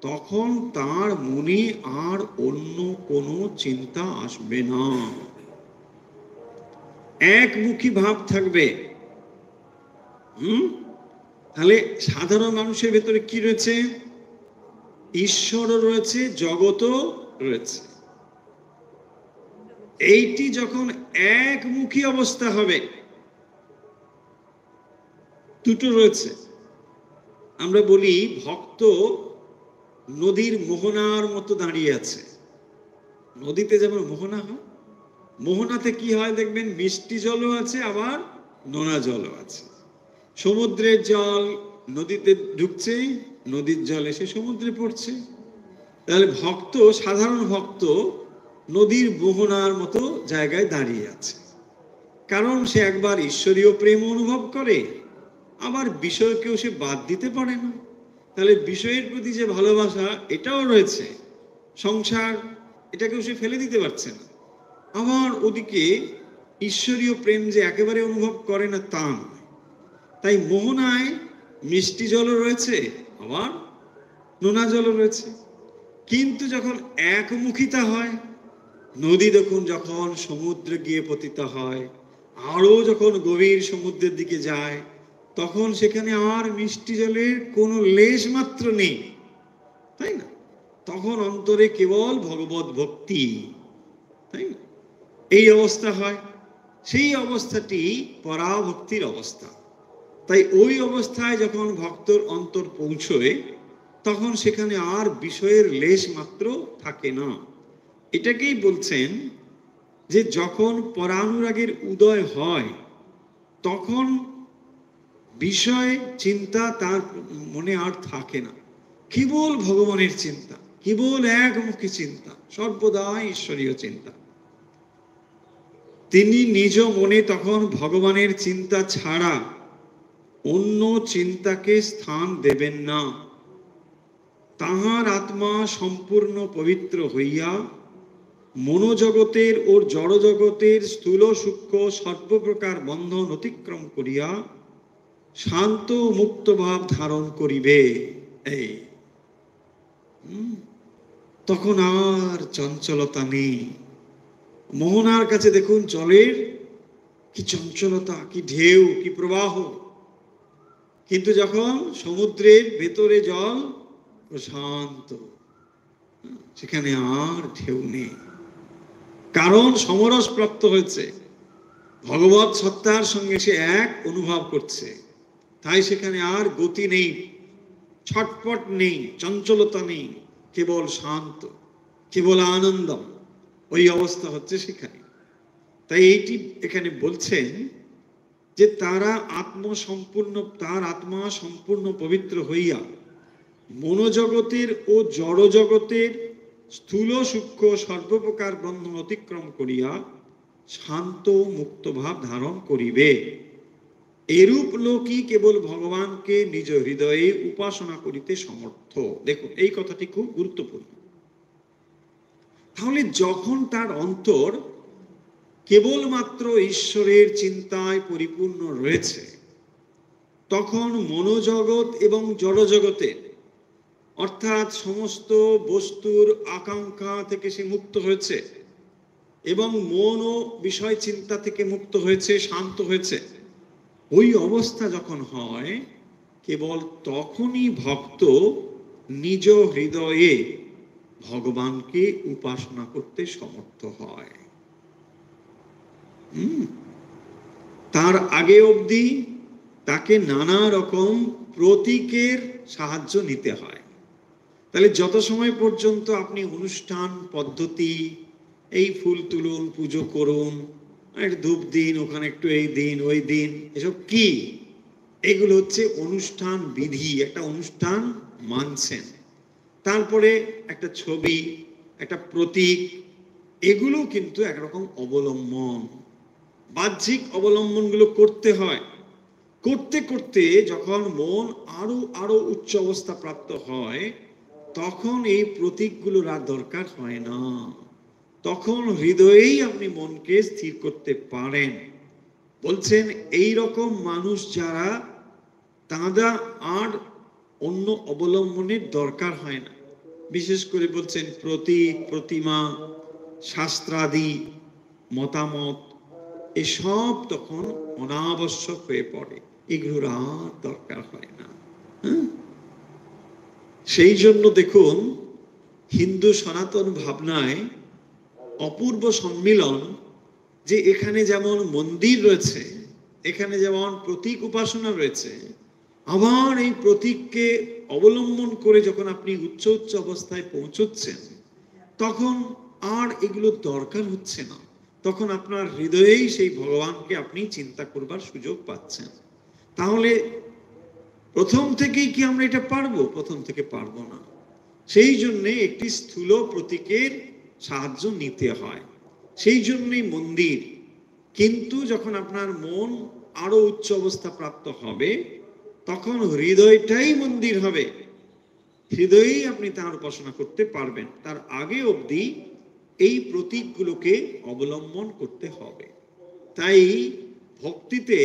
তখন তার মনে আর অন্য কোনো চিন্তা আসবে না, একমুখী ভাব থাকবে। তাহলে সাধারণ মানুষের ভেতরে কি রয়েছে? ঈশ্বরও রয়েছে, জগতও রয়েছে। এইটি যখন একমুখী অবস্থা হবে, দুটো রয়েছে। আমরা বলি ভক্ত নদীর মোহনার মতো দাঁড়িয়ে আছে। নদীতে যেমন মোহনা হয়, মোহনাতে কি হয় দেখবেন, মিষ্টি জলও আছে, আবার নোনা জলও আছে। সমুদ্রের জল নদীতে ঢুকছে, নদীর জল এসে সমুদ্রে পড়ছে। তাহলে ভক্ত, সাধারণ ভক্ত নদীর মোহনার মতো জায়গায় দাঁড়িয়ে আছে, কারণ সে একবার ঈশ্বরীয় প্রেম অনুভব করে, আবার বিষয়কেও সে বাদ দিতে পারে না। তাহলে বিষয়ের প্রতি যে ভালোবাসা, এটাও রয়েছে, সংসার এটাকেও সে ফেলে দিতে পারছে না। আবার ওদিকে ঈশ্বরীয় প্রেম যে একেবারে অনুভব করে না, তা নয়। তাই মোহনায় মিষ্টি জলও রয়েছে, আবার নোনা জলও রয়েছে। কিন্তু যখন একমুখিতা হয়, নদী যখন সমুদ্রে গিয়ে পতিত হয়, আরো যখন গভীর সমুদ্রের দিকে যায়, তখন সেখানে আর মিষ্টি জলের কোনো লেশ মাত্র নেই, তাই না? তখন অন্তরে কেবল ভগবত ভক্তি, তাই না? এই অবস্থা হয়। সেই অবস্থাটি পরাভক্তির অবস্থা। তাই ওই অবস্থায় যখন ভক্তর অন্তর পৌঁছয়, তখন সেখানে আর বিষয়ের লেশ মাত্র থাকে না। এটাকেই বলছেন যে যখন পরানুরাগের উদয় হয়, তখন বিষয় চিন্তা তার মনে আর থাকে না, কেবল ভগবানের চিন্তা, কেবল একমুখী চিন্তা, সর্বদা ঈশ্বরীয় চিন্তা। তিনি নিজ মনে তখন ভগবানের চিন্তা ছাড়া অন্য চিন্তাকে স্থান দেবেন না। তাহার আত্মা সম্পূর্ণ পবিত্র হইয়া মনোজগতের ও জড়জগতের স্থূল সূক্ষ্ম সর্বপ্রকার বন্ধন অতিক্রম করিয়া শান্ত মুক্ত ভাব ধারণ করিবে। এই তখন আর চঞ্চলতা নেই। মোহনার কাছে দেখুন জলের কি চঞ্চলতা, কি ঢেউ, কি প্রবাহ। কিন্তু যখন সমুদ্রের ভেতরে জল প্রশান্ত, সেখানে আর ঢেউ নেই, কারণ সমরস প্রাপ্ত হয়েছে, ভগবত সত্তার সঙ্গে সে এক অনুভব করছে। তাই সেখানে আর গতি নেই, ছটপট নেই, চঞ্চলতা নেই, কেবল শান্ত, কেবল আনন্দ। ওই অবস্থা হচ্ছে সেখানে। তাই এইটি এখানে বলছেন যে তার আত্মা সম্পূর্ণ পবিত্র হইয়া মনোজগতের ও জড়জগতের স্থূল সূক্ষ্ম সর্বপ্রকার বন্ধন অতিক্রম করিয়া শান্ত মুক্ত ভাব ধারণ করিবে। এরূপ লোকই কেবল ভগবানকে নিজ হৃদয়ে উপাসনা করিতে সমর্থ। দেখুন, এই কথাটি খুব গুরুত্বপূর্ণ। তাহলে যখন তার অন্তর কেবলমাত্র ঈশ্বরের চিন্তায় পরিপূর্ণ রয়েছে, তখন মনোজগৎ এবং জড়জগতের অর্থাৎ সমস্ত বস্তুর আকাঙ্ক্ষা থেকে সে মুক্ত হয়েছে এবং মন ও বিষয় চিন্তা থেকে মুক্ত হয়েছে, শান্ত হয়েছে। ওই অবস্থা যখন হয়, কেবল তখনই ভক্ত নিজ হৃদয়ে ভগবানকে উপাসনা করতে সমর্থ হয়। তার আগে অবধি তাকে নানা রকম প্রতীকের সাহায্য নিতে হয়। তাহলে যত সময় পর্যন্ত আপনি অনুষ্ঠান পদ্ধতি, এই ফুল তুলুন, পুজো করুন, একটু ধূপ দিন, ওখানে একটু এই দিন ওই দিন, এসব কি? এগুলো হচ্ছে অনুষ্ঠান বিধি, একটা অনুষ্ঠান মানছেন। তারপরে একটা ছবি, একটা প্রতীক, এগুলো কিন্তু একরকম অবলম্বন, বাহ্যিক অবলম্বনগুলো করতে হয়। করতে করতে যখন মন আরো আরো উচ্চ অবস্থা প্রাপ্ত হয়, তখন এই প্রতীকগুলোর আর দরকার হয় না। তখন হৃদয়েই আপনি মনকে স্থির করতে পারেন। বলছেন এই রকম মানুষ যারা, তাঁরা আর অন্য অবলম্বনের দরকার হয় না। বিশেষ করে বলছেন প্রতীক, প্রতিমা, শাস্ত্রাদি, মতামত, এসব তখন অনাবশ্যক হয়ে পড়ে, এগুলোর আর দরকার হয় না। সেই জন্য দেখুন, হিন্দু সনাতন ভাবনায় অপূর্ব সম্মিলন, যে এখানে যেমন মন্দির রয়েছে, এখানে যেমন প্রতীক উপাসনা রয়েছে, আবার এই প্রতীককে অবলম্বন করে যখন আপনি উচ্চ উচ্চ অবস্থায় পৌঁছচ্ছেন, তখন আর এগুলো দরকার হচ্ছে না। তখন আপনার হৃদয়েই সেই ভগবানকে আপনি চিন্তা করবার সুযোগ পাচ্ছেন। তাহলে প্রথম থেকেই কি আমরা এটা পারবো? প্রথম থেকে পারবো না। সেই জন্যে একটি স্থূল প্রতীকের সাহায্য নিতে হয়, সেই জন্যই মন্দির। কিন্তু যখন আপনার মন আরো উচ্চ অবস্থা প্রাপ্ত হবে, তখন হৃদয়টাই মন্দির হবে, হৃদয়েই আপনি তার উপাসনা করতে পারবেন। তার আগে অবধি এই প্রতীকগুলোকে অবলম্বন করতে হবে। তাই ভক্তিতে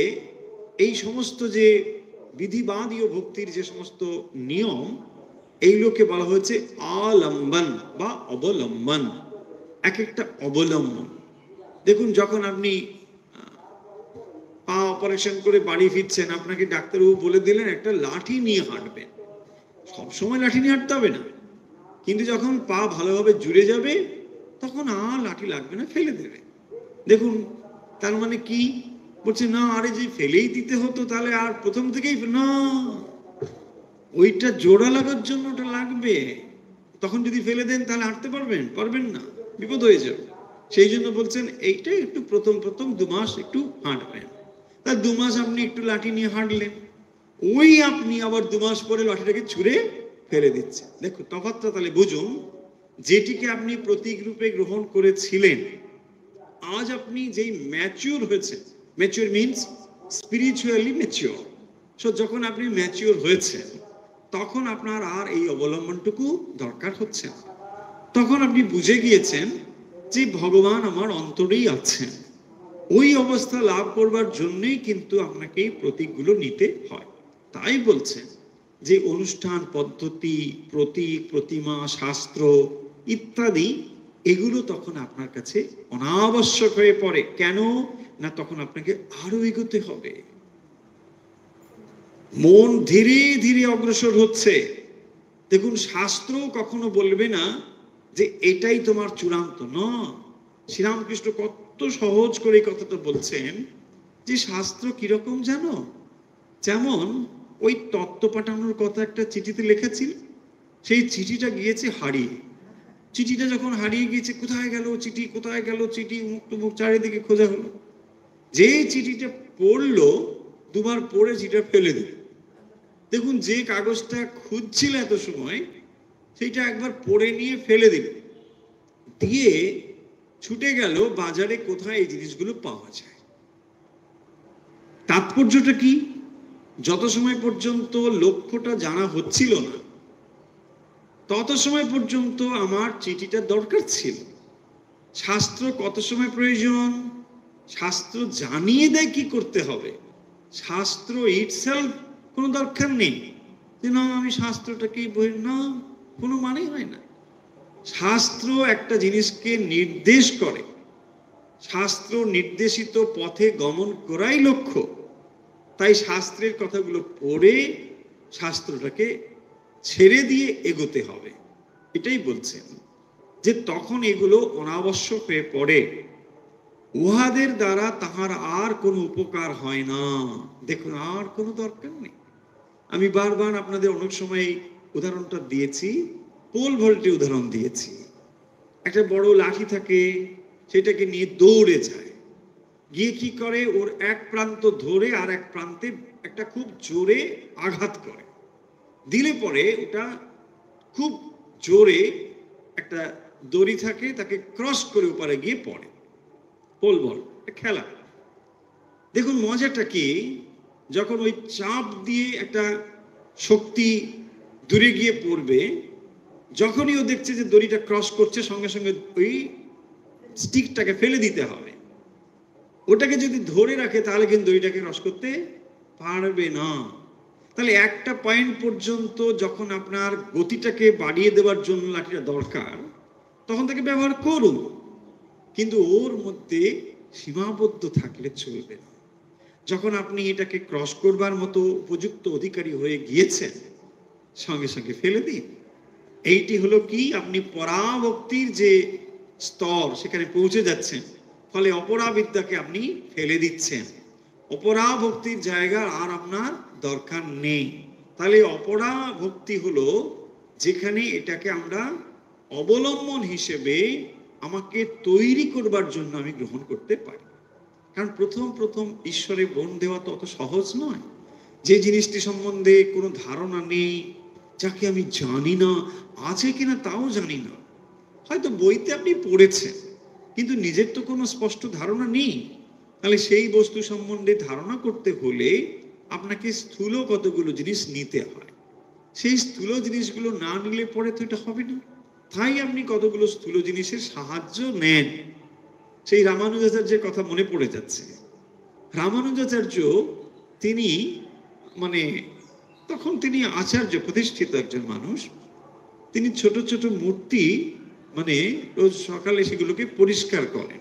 এই সমস্ত যে বিধিবাদীয় ভক্তির যে সমস্ত নিয়ম, এইগুলোকে বলা হয়েছে আলম্বন বা অবলম্বন। এক একটা অবলম্বন। দেখুন, যখন আপনি পা অপারেশন করে বাড়ি ফিরছেন, আপনাকে ডাক্তারবাবু বলে দিলেন একটা লাঠি নিয়ে হাঁটবেন। সবসময় লাঠি নিয়ে হাঁটতে হবে না, কিন্তু যখন পা ভালোভাবে জুড়ে যাবে তখন আর লাঠি লাগবে না, ফেলে দেবে। দেখুন, তার মানে কি বলছে? না, আরে যে ফেলেই দিতে হতো তাহলে আর প্রথম থেকেই না, ওইটা জোড়া লাগার জন্য ওটা লাগবে। তখন যদি ফেলে দেন তাহলে হাঁটতে পারবেন না, বিপদ হয়ে যাবে। সেই জন্য বলছেন এইটা একটু প্রথম প্রথম 2 মাস একটু হাঁটবেন। তা 2 মাস আপনি একটু লাঠি নিয়ে হাঁটলেন, ওই আপনি আবার 2 মাস পরে লাঠিটাকে ছুঁড়ে ফেলে দিচ্ছেন। দেখুন তফাৎটা তাহলে বুঝুন। যেটিকে আপনি প্রতীক রূপে গ্রহণ করেছিলেন, আজ আপনি যেই ম্যাচিওর হয়েছেন, mature means spiritually mature. So যখন আপনি ম্যাচিওর হয়েছেন তখন আপনার আর এই অবলম্বনটুকু দরকার হচ্ছে না। তখন আপনি বুঝে গিয়েছেন যে ভগবান আমার অন্তরেই আছেন। ওই অবস্থা লাভ করবার জন্যই কিন্তু আপনাকে এই প্রতীকগুলো নিতে হয়। তাই বলছেন যে অনুষ্ঠান পদ্ধতি, প্রতীক, প্রতিমা, শাস্ত্র ইত্যাদি এগুলো তখন আপনার কাছে অনাবশ্যক হয়ে পড়ে। কেন না, তখন আপনাকে আরো এগোতে হবে। মন ধীরে ধীরে অগ্রসর হচ্ছে। দেখুন, শাস্ত্র কখনো বলবে না যে এটাই তোমার চূড়ান্ত। না, শ্রীরামকৃষ্ণ কত সহজ করে এই কথাটা বলছেন যে শাস্ত্র কিরকম জানো? যেমন ওই তত্ত্ব পাঠানোর কথা একটা চিঠিতে লেখা ছিল, সেই চিঠিটা গিয়েছে হারিয়ে। চিঠিটা যখন হারিয়ে গিয়েছে, কোথায় গেল চিঠি, কোথায় গেল চিঠি, মুখ টুমুক চারিদিকে খোঁজা হলো। যে চিঠিটা পড়লো, 2 বার পড়ে চিঠিটা ফেলে দিল। দেখুন, যে কাগজটা খুঁজছিল এত সময়, সেইটা একবার পড়ে নিয়ে ফেলে দিল, দিয়ে ছুটে গেল বাজারে কোথায় এই জিনিসগুলো পাওয়া যায়। তাৎপর্যটা কি? যত সময় পর্যন্ত লক্ষ্যটা জানা হচ্ছিল না, তত সময় পর্যন্ত আমার চিঠিটা দরকার ছিল। শাস্ত্র কত সময় প্রয়োজন? শাস্ত্র জানিয়ে দেয় কি করতে হবে। শাস্ত্র ইটসেলফ কোনো দরকার নেই যে না আমি শাস্ত্রটাকেই বই, না, কোনো মানেই হয় না। শাস্ত্র একটা জিনিসকে নির্দেশ করে, শাস্ত্র নির্দেশিত পথে গমন করাই লক্ষ্য। তাই শাস্ত্রের কথাগুলো পড়ে শাস্ত্রটাকে ছেড়ে দিয়ে এগোতে হবে। এটাই বলছেন যে তখন এগুলো অনাবশ্যক হয়ে পড়ে, উহাদের দ্বারা তাহার আর কোনো উপকার হয় না। দেখুন, আর কোনো দরকার নেই। আমি বারবার আপনাদের অনেক সময় উদাহরণটা দিয়েছি, পোল ভল্টের উদাহরণ দিয়েছি। একটা বড় লাঠি থাকে, সেটাকে নিয়ে দৌড়ে যায়, গিয়ে কি করে, ওর এক প্রান্ত ধরে আর এক প্রান্তে একটা খুব জোরে আঘাত করে, দিলে পরে ওটা খুব জোরে একটা দড়ি থাকে, তাকে ক্রস করে ওপারে গিয়ে পড়ে। পোল বল খেলা। দেখুন মজাটা কি, যখন ওই চাপ দিয়ে একটা শক্তি দূরে গিয়ে পড়বে, যখনই ও দেখছে যে দড়িটা ক্রস করছে, সঙ্গে সঙ্গে ওই স্টিকটাকে ফেলে দিতে হবে। ওটাকে যদি ধরে রাখে তাহলে কিন্তু দড়িটাকে ক্রস করতে পারবে না। তাহলে একটা পয়েন্ট পর্যন্ত যখন আপনার গতিটাকে বাড়িয়ে দেওয়ার জন্য লাঠিটা দরকার, তখন তাকে ব্যবহার করুন, কিন্তু ওর মধ্যে সীমাবদ্ধ থাকলে চলবে না। যখন আপনি এটাকে ক্রস করবার মতো উপযুক্ত অধিকারী হয়ে গিয়েছেন, সঙ্গে সঙ্গে ফেলে দিন। এইটি হলো কি, আপনি পরাভক্তির যে স্তর সেখানে পৌঁছে যাচ্ছেন, ফলে অপরাবিদ্যাকে আপনি ফেলে দিচ্ছেন। অপরাভক্তির জায়গা আর আপনার দরকার নেই। তাহলে অপরাভক্তি হলো যেখানে এটাকে আমরা অবলম্বন হিসেবে আমাকে তৈরি করবার জন্য আমি গ্রহণ করতে পারি। কারণ প্রথম প্রথম ঈশ্বরে বন দেওয়া তো অত সহজ নয়। যে জিনিসটি সম্বন্ধে কোনো ধারণা নেই, যাকে আমি জানি না, আছে কিনা তাও জানি না, হয়তো বইতে আপনি পড়েছেন কিন্তু নিজের তো কোনো স্পষ্ট ধারণা নেই, তাহলে সেই বস্তু সম্বন্ধে ধারণা করতে হলে আপনাকে স্থূল কতগুলো জিনিস নিতে হয়। সেই স্থূল জিনিসগুলো না নিলে পরে তো এটা হবে না। তাই আপনি কতগুলো স্থূল জিনিসের সাহায্য নেন। সেই রামানুজাচার্যের কথা মনে পড়ে যাচ্ছে। রামানুজাচার্য তিনি তখন তিনি আচার্য, প্রতিষ্ঠিত একজন মানুষ। তিনি ছোট ছোট মূর্তি মানে রোজ সকালে সেগুলোকে পরিষ্কার করেন,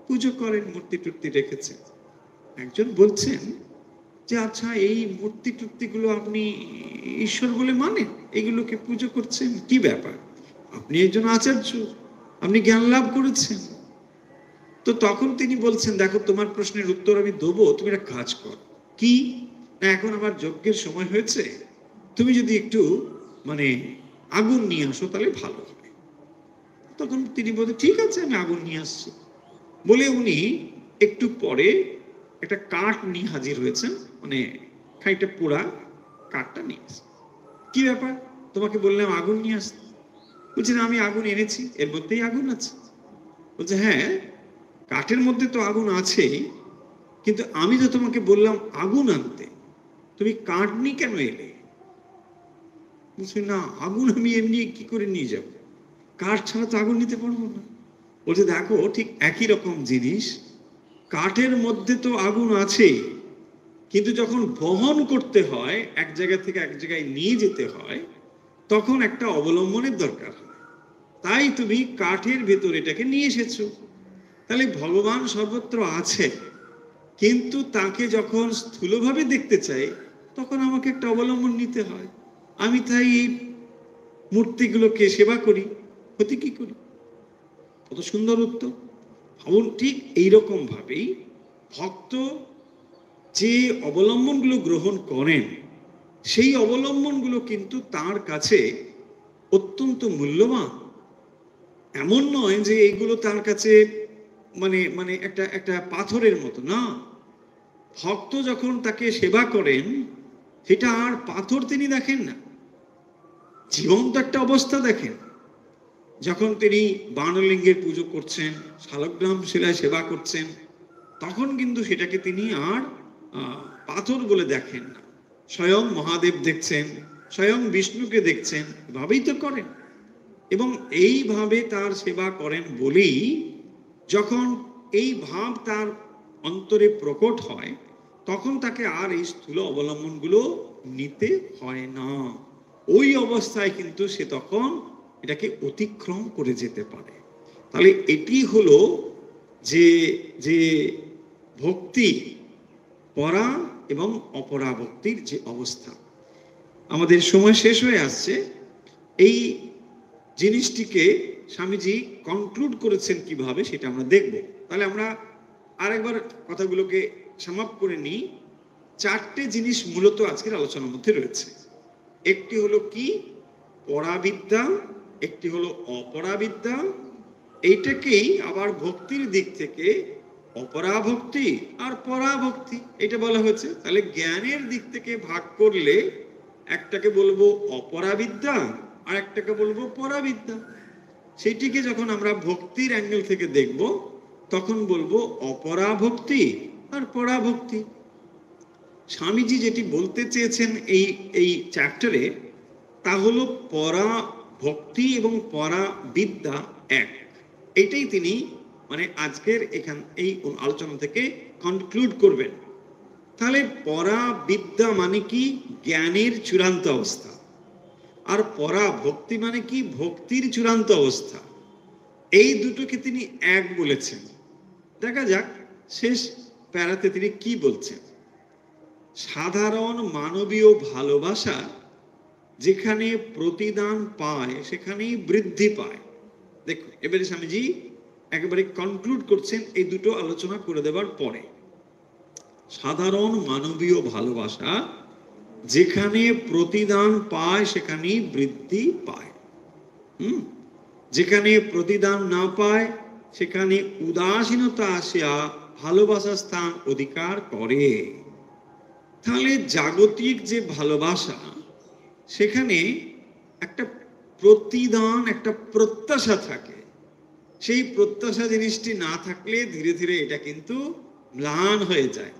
পুজো করেন, মূর্তি টুর্তি রেখেছেন। একজন বলছেন যে আচ্ছা, এই মূর্তি টুর্তিগুলো আপনি ঈশ্বর বলে মানেন, এগুলোকে পুজো করছেন, কি ব্যাপার? আপনি একজন আচার্য, আপনি জ্ঞান লাভ করেছেন। তো তখন তিনি বলছেন, দেখো তোমার প্রশ্নের উত্তর আমি দেবো, তুমি একটা কাজ কর। কি না, এখন আমার যজ্ঞের সময় হয়েছে, তুমি যদি একটু মানে আগুন নিয়ে আসো তাহলে ভালো হবে। তখন তিনি বলতে ঠিক আছে, আমি আগুন নিয়ে আসছি বলে উনি একটু পরে একটা কাঠ নিয়ে হাজির হয়েছেন, মানে খানিকটা পোড়া কাঠটা নিয়ে আসছে। কি ব্যাপার, তোমাকে বললাম আগুন নিয়ে আসতে। বলছে না, আমি আগুন এনেছি, এর মধ্যেই আগুন আছে। বলছে হ্যাঁ, কাঠের মধ্যে তো আগুন আছেই, কিন্তু আমি তো তোমাকে বললাম আগুন আনতে, তুমি কাঠ নিয়ে কেন এলে? বলছে না, আগুন আমি এমনি কি করে নিয়ে যাব, কাঠ ছাড়া তো আগুন নিতে পারবো না। বলছে দেখো, ঠিক একই রকম জিনিস, কাঠের মধ্যে তো আগুন আছে, কিন্তু যখন বহন করতে হয়, এক জায়গা থেকে এক জায়গায় নিয়ে যেতে হয়, তখন একটা অবলম্বনের দরকার হয়। তাই তুমি কাঠের ভেতর এটাকে নিয়ে এসেছো। তাহলে ভগবান সর্বত্র আছে, কিন্তু তাকে যখন স্থূলভাবে দেখতে চাই, তখন আমাকে একটা অবলম্বন নিতে হয়। আমি তাই এই মূর্তিগুলোকে সেবা করি, ক্ষতি কি করি? কত সুন্দর উত্তর। ভাবুন, ঠিক এইরকম ভাবেই ভক্ত যে অবলম্বনগুলো গ্রহণ করেন, সেই অবলম্বনগুলো কিন্তু তার কাছে অত্যন্ত মূল্যবান। এমন নয় যে এগুলো তার কাছে মানে মানে একটা একটা পাথরের মতো না। ভক্ত যখন তাকে সেবা করেন, সেটা আর পাথর তিনি দেখেন না, জীবন্ত একটা অবস্থা দেখেন। যখন তিনি বাণলিঙ্গের পুজো করছেন, শালগ্রাম শিলায় সেবা করছেন, তখন কিন্তু সেটাকে তিনি আর পাথর বলে দেখেন না। স্বয়ং মহাদেব দেখছেন, স্বয়ং বিষ্ণুকে দেখছেন, এভাবেই তো করেন। এবং এইভাবে তার সেবা করেন বলেই যখন এই ভাব তার অন্তরে প্রকট হয়, তখন তাকে আর এই স্থূল অবলম্বনগুলো নিতে হয় না। ওই অবস্থায় কিন্তু সে তখন এটাকে অতিক্রম করে যেতে পারে। তাহলে এটি হলো যে যে ভক্তি, পরা এবং অপরা ভক্তির যে অবস্থা। আমাদের সময় শেষ হয়ে আসছে। এই জিনিসটিকে স্বামীজি কনক্লুড করেছেন কিভাবে, সেটা আমরা দেখব। তাহলে আমরা আরেকবার কথাগুলোকে সমাপ্ত করে নিই। চারটে জিনিস মূলত আজকের আলোচনার মধ্যে রয়েছে। একটি হলো কি, পরাবিদ্যা, একটি হলো অপরাবিদ্যা, এইটাকেই আবার ভক্তির দিক থেকে অপরাভক্তি আর পরাভক্তি এটা বলা হয়েছে। তাহলে জ্ঞানের দিক থেকে ভাগ করলে একটাকে বলবো অপরাবিদ্যা আর একটাকে বলবো পরাবিদ্যা। সেটিকে যখন আমরা ভক্তির অ্যাঙ্গেল থেকে দেখব, তখন বলবো অপরাভক্তি আর পরাভক্তি। স্বামীজি যেটি বলতে চেয়েছেন এই এই চ্যাপ্টারে, তা হলো পরা ভক্তি এবং পরা বিদ্যা এক। এটাই তিনি মানে আজকের এই আলোচনা থেকে কনক্লুড করবেন। তাহলে পরা বিদ্যা মানে কি, জ্ঞানের চূড়ান্ত অবস্থা, আর পরা ভক্তি মানে কি, ভক্তির চূড়ান্ত অবস্থা। এই দুটোকে তিনি এক বলেছেন। দেখা যাক শেষ প্যারাতে তিনি কি বলছেন। সাধারণ মানবীয় ভালোবাসা যেখানে প্রতিদান পায়, সেখানেই বৃদ্ধি পায়। দেখুন, এবারে স্বামীজি একেবারে কনক্লুড করছেন এই দুটো আলোচনা করে দেবার পরে। সাধারণ মানবীয় ভালোবাসা যেখানে প্রতিদান পায়, সেখানেই বৃদ্ধি পায়। যেখানে প্রতিদান না পায়, সেখানে উদাসীনতা আসিয়া ভালোবাসার স্থান অধিকার করে। তাহলে জাগতিক যে ভালোবাসা, সেখানে একটা প্রতিদান, একটা প্রত্যাশা থাকে। সেই প্রত্যাশা জিনিসটি না থাকলে ধীরে ধীরে এটা কিন্তু ম্লান হয়ে যায়।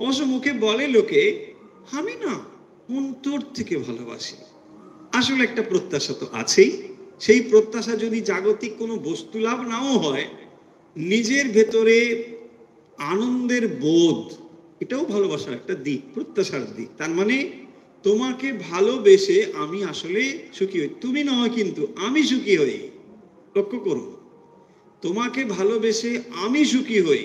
অবশ্য মুখে বলে লোকে, আমি না অন্তর থেকে ভালোবাসি। আসলে একটা প্রত্যাশা তো আছেই। সেই প্রত্যাশা যদি জাগতিক কোনো বস্তু লাভ নাও হয়, নিজের ভেতরে আনন্দের বোধ, এটাও ভালোবাসার একটা দিক, প্রত্যাশার দিক। তার মানে তোমাকে ভালোবেসে আমি আসলে সুখী হই। তুমি নয়, কিন্তু আমি সুখী হই। লক্ষ্য করুন, তোমাকে ভালোবেসে আমি সুখী হই,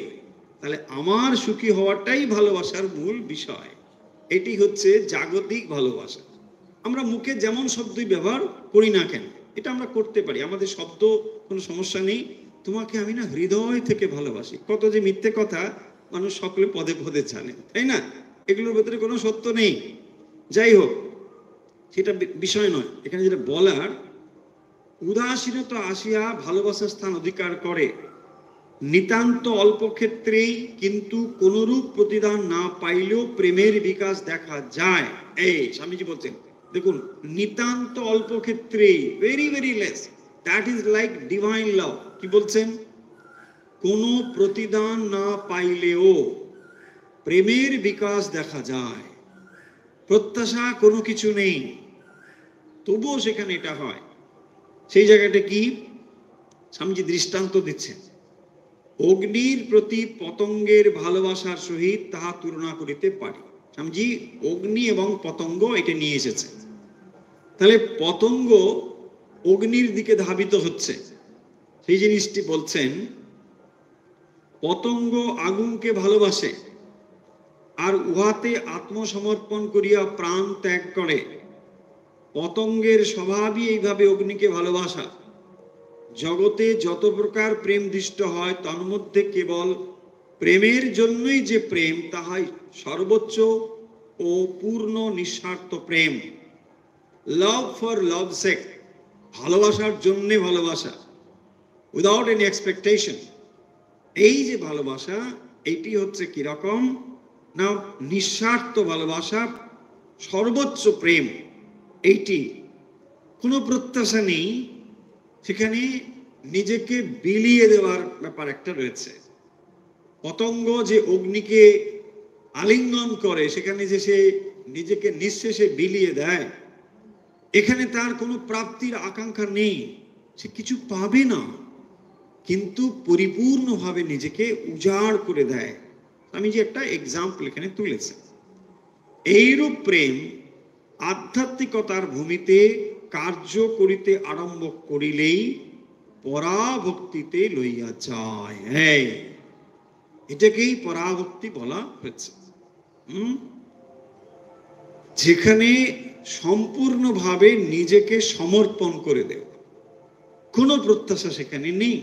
তাহলে আমার সুখী হওয়াটাই ভালোবাসার মূল বিষয়। এটি হচ্ছে জাগতিক ভালোবাসা। আমরা মুখে যেমন শব্দই ব্যবহার করি না কেন, এটা আমরা করতে পারি, আমাদের শব্দ কোনো সমস্যা নেই। তোমাকে আমি না হৃদয় থেকে ভালোবাসি, কত যে মিথ্যে কথা মানুষ সকলে পদে পদে জানে, তাই না? এগুলোর ভেতরে কোনো সত্য নেই। যাই হোক, সেটা বিষয় নয়। এখানে যেটা বলার, উদাসীনতা আসিয়া ভালোবাসার স্থান অধিকার করে, নিতান্ত অল্প ক্ষেত্রেই কিন্তু কোনরূপ প্রতিদান না পাইলেও প্রেমের বিকাশ দেখা যায়। এই স্বামীজি বলছেন, দেখুন, নিতান্ত অল্প ক্ষেত্রেই, very very less, that is like divine লাভ। কি বলছেন? কোনো প্রতিদান না পাইলেও প্রেমের বিকাশ দেখা যায়। প্রত্যাশা কোনো কিছু নেই, তবুও সেখানে এটা হয়। সেই জায়গাটা কি স্বামীজি দৃষ্টান্ত দিচ্ছেন, অগ্নির প্রতি পতঙ্গের ভালোবাসার সহিত তাহা তুলনা করিতে পারি। স্বামীজি অগ্নি এবং পতঙ্গ এটা নিয়ে এসেছে। তাহলে পতঙ্গ অগ্নির দিকে ধাবিত হচ্ছে, সেই জিনিসটি বলছেন, পতঙ্গ আগুনকে ভালোবাসে আর উহাতে আত্মসমর্পণ করিয়া প্রাণ ত্যাগ করে। পতঙ্গের স্বভাবই এইভাবে অগ্নিকে ভালোবাসা। জগতে যত প্রকার প্রেম দৃষ্ট হয়, তন্মধ্যে কেবল প্রেমের জন্যই যে প্রেম, তাহাই সর্বোচ্চ ও পূর্ণ নিঃস্বার্থ প্রেম। লাভ ফর লাভ সেক, ভালোবাসার জন্যে ভালোবাসা, উইদাউট এনি এক্সপেকটেশন। এই যে ভালোবাসা, এইটি হচ্ছে কিরকম না, নিঃস্বার্থ ভালোবাসা, সর্বোচ্চ প্রেম। এইটি কোনো প্রত্যাশা নেই, সেখানে নিজেকে বিলিয়ে দেওয়ার ব্যাপার একটা রয়েছে। পতঙ্গ যে অগ্নিকে আলিঙ্গন করে, সেখানে যে সে নিজেকে নিঃশেষে বিলিয়ে দেয়, এখানে তার কোনো প্রাপ্তির আকাঙ্ক্ষা নেই, সে কিছু পাবে না, কিন্তু পরিপূর্ণভাবে নিজেকে উজাড় করে দেয়। আমি যে একটা এক্সাম্পল এখানে তুলেছি। এইরূপ প্রেম আধ্যাত্মিকতার ভূমিতে কার্য করিতে আরম্ভ করিলেই পরাভক্তিতে লইয়া যায়। এটাকেই পরাভক্তি বলা হচ্ছে। যেখানে সম্পূর্ণভাবে নিজেকে সমর্পণ করে দেওয়া, কোনো প্রত্যাশা সেখানে নেই,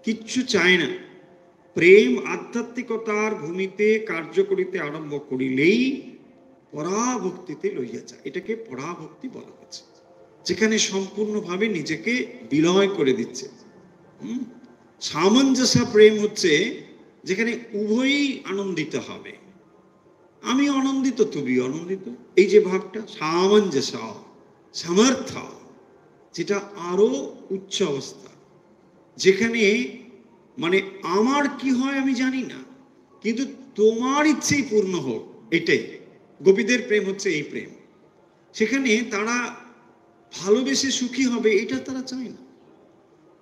কিচ্ছু চায় না। প্রেম আধ্যাত্মিকতার ভূমিতে কার্য করিতে আরম্ভ করিলেই পরাভক্তিতে লইয়া যায়, এটাকে পরাভক্তি বলা হচ্ছে, যেখানে সম্পূর্ণভাবে নিজেকে বিলয় করে দিচ্ছে। সামঞ্জস্য প্রেম হচ্ছে যেখানে উভয়ই আনন্দিত হবে, আমি আনন্দিত তুমি আনন্দিত, এই যে ভাবটা সামঞ্জস্য, সমর্থ, যেটা আরো উচ্চ অবস্থা, যেখানে মানে আমার কি হয় আমি জানি না, কিন্তু তোমার ইচ্ছেই পূর্ণ হোক, এটাই গোপীদের প্রেম হচ্ছে এই প্রেম। সেখানে তারা ভালোবেসে সুখী হবে এটা তারা চায় না,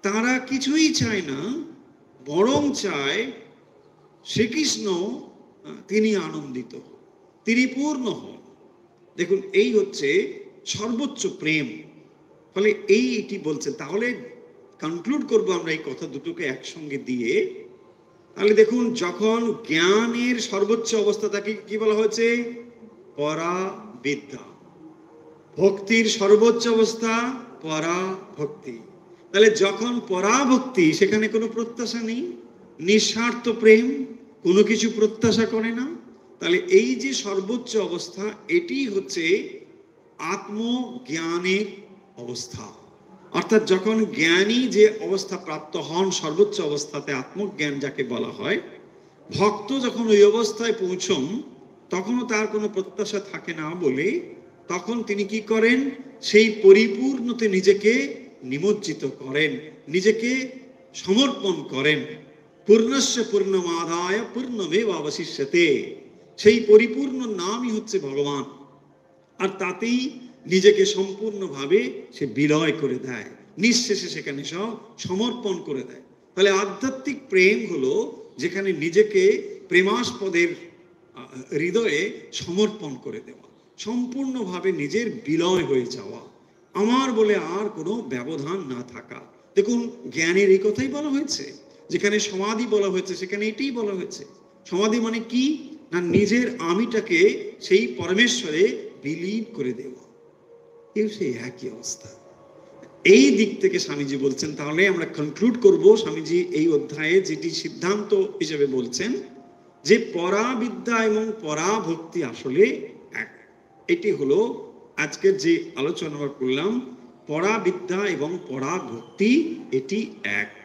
তারা কিছুই চায় না, বরং চায় শ্রীকৃষ্ণ তিনি আনন্দিত, তিনি পূর্ণ হন। দেখুন, এই হচ্ছে সর্বোচ্চ প্রেম। ফলে এইটি বলছে। তাহলে কনক্লুড করবো আমরা এই কথা দুটোকে একসঙ্গে দিয়ে। তাহলে দেখুন, যখন জ্ঞানের সর্বোচ্চ অবস্থা, তাকে কি বলা হয়েছে? পরাবিদ্যা। ভক্তির সর্বোচ্চ অবস্থা পরাভক্তি। তাহলে যখন পরাভক্তি, সেখানে কোনো প্রত্যাশা নেই, নিঃস্বার্থ প্রেম, কোনো কিছু প্রত্যাশা করে না। তাহলে এই যে সর্বোচ্চ অবস্থা, এটি হচ্ছে আত্মজ্ঞানের অবস্থা। অর্থাৎ যখন জ্ঞানী যে অবস্থা প্রাপ্ত হন, সর্বোচ্চ অবস্থাতে আত্মজ্ঞান যাকে বলা হয়, ভক্ত যখন ওই অবস্থায় পৌঁছন, তখনও তার কোনো প্রত্যাশা থাকে না বলে তখন তিনি কি করেন? সেই পরিপূর্ণতে নিজেকে নিমজ্জিত করেন, নিজেকে সমর্পণ করেন। পূর্ণস্য পূর্ণমাদায় পূর্ণমেব অবশিষ্যতে, সেই পরিপূর্ণ নামই হচ্ছে ভগবান। আর তাতেই নিজেকে সম্পূর্ণভাবে সে বিলয় করে দেয়, নিঃশেষে সেখানে সব সমর্পণ করে দেয়। তাহলে আধ্যাত্মিক প্রেম হলো যেখানে নিজেকে প্রেমাস্পদের হৃদয়ে সমর্পণ করে দেওয়া। সম্পূর্ণভাবে নিজের বিলয় হয়ে যাওয়া, আমার বলে আর কোনো ব্যবধান না থাকা। দেখুন, জ্ঞানের এই কথাই বলা হয়েছে। যেখানে সমাধি বলা হয়েছে সেখানে এটাই বলা হয়েছে। সমাধি মানে কি না, নিজের আমিটাকে সেই পরমেশ্বরে বিলীন করে দেওয়া। এও সেই একই অবস্থা। এই দিক থেকে স্বামীজি বলছেন, তাহলে আমরা কনক্লুড করব, স্বামীজি এই অধ্যায়ে যেটি সিদ্ধান্ত হিসেবে বলছেন যে পরাবিদ্যা এবং পরাভক্তি আসলে এক। এটি হলো আজকের যে আলোচনা আমরা করলাম, পরাবিদ্যা এবং পরাভক্তি এটি এক।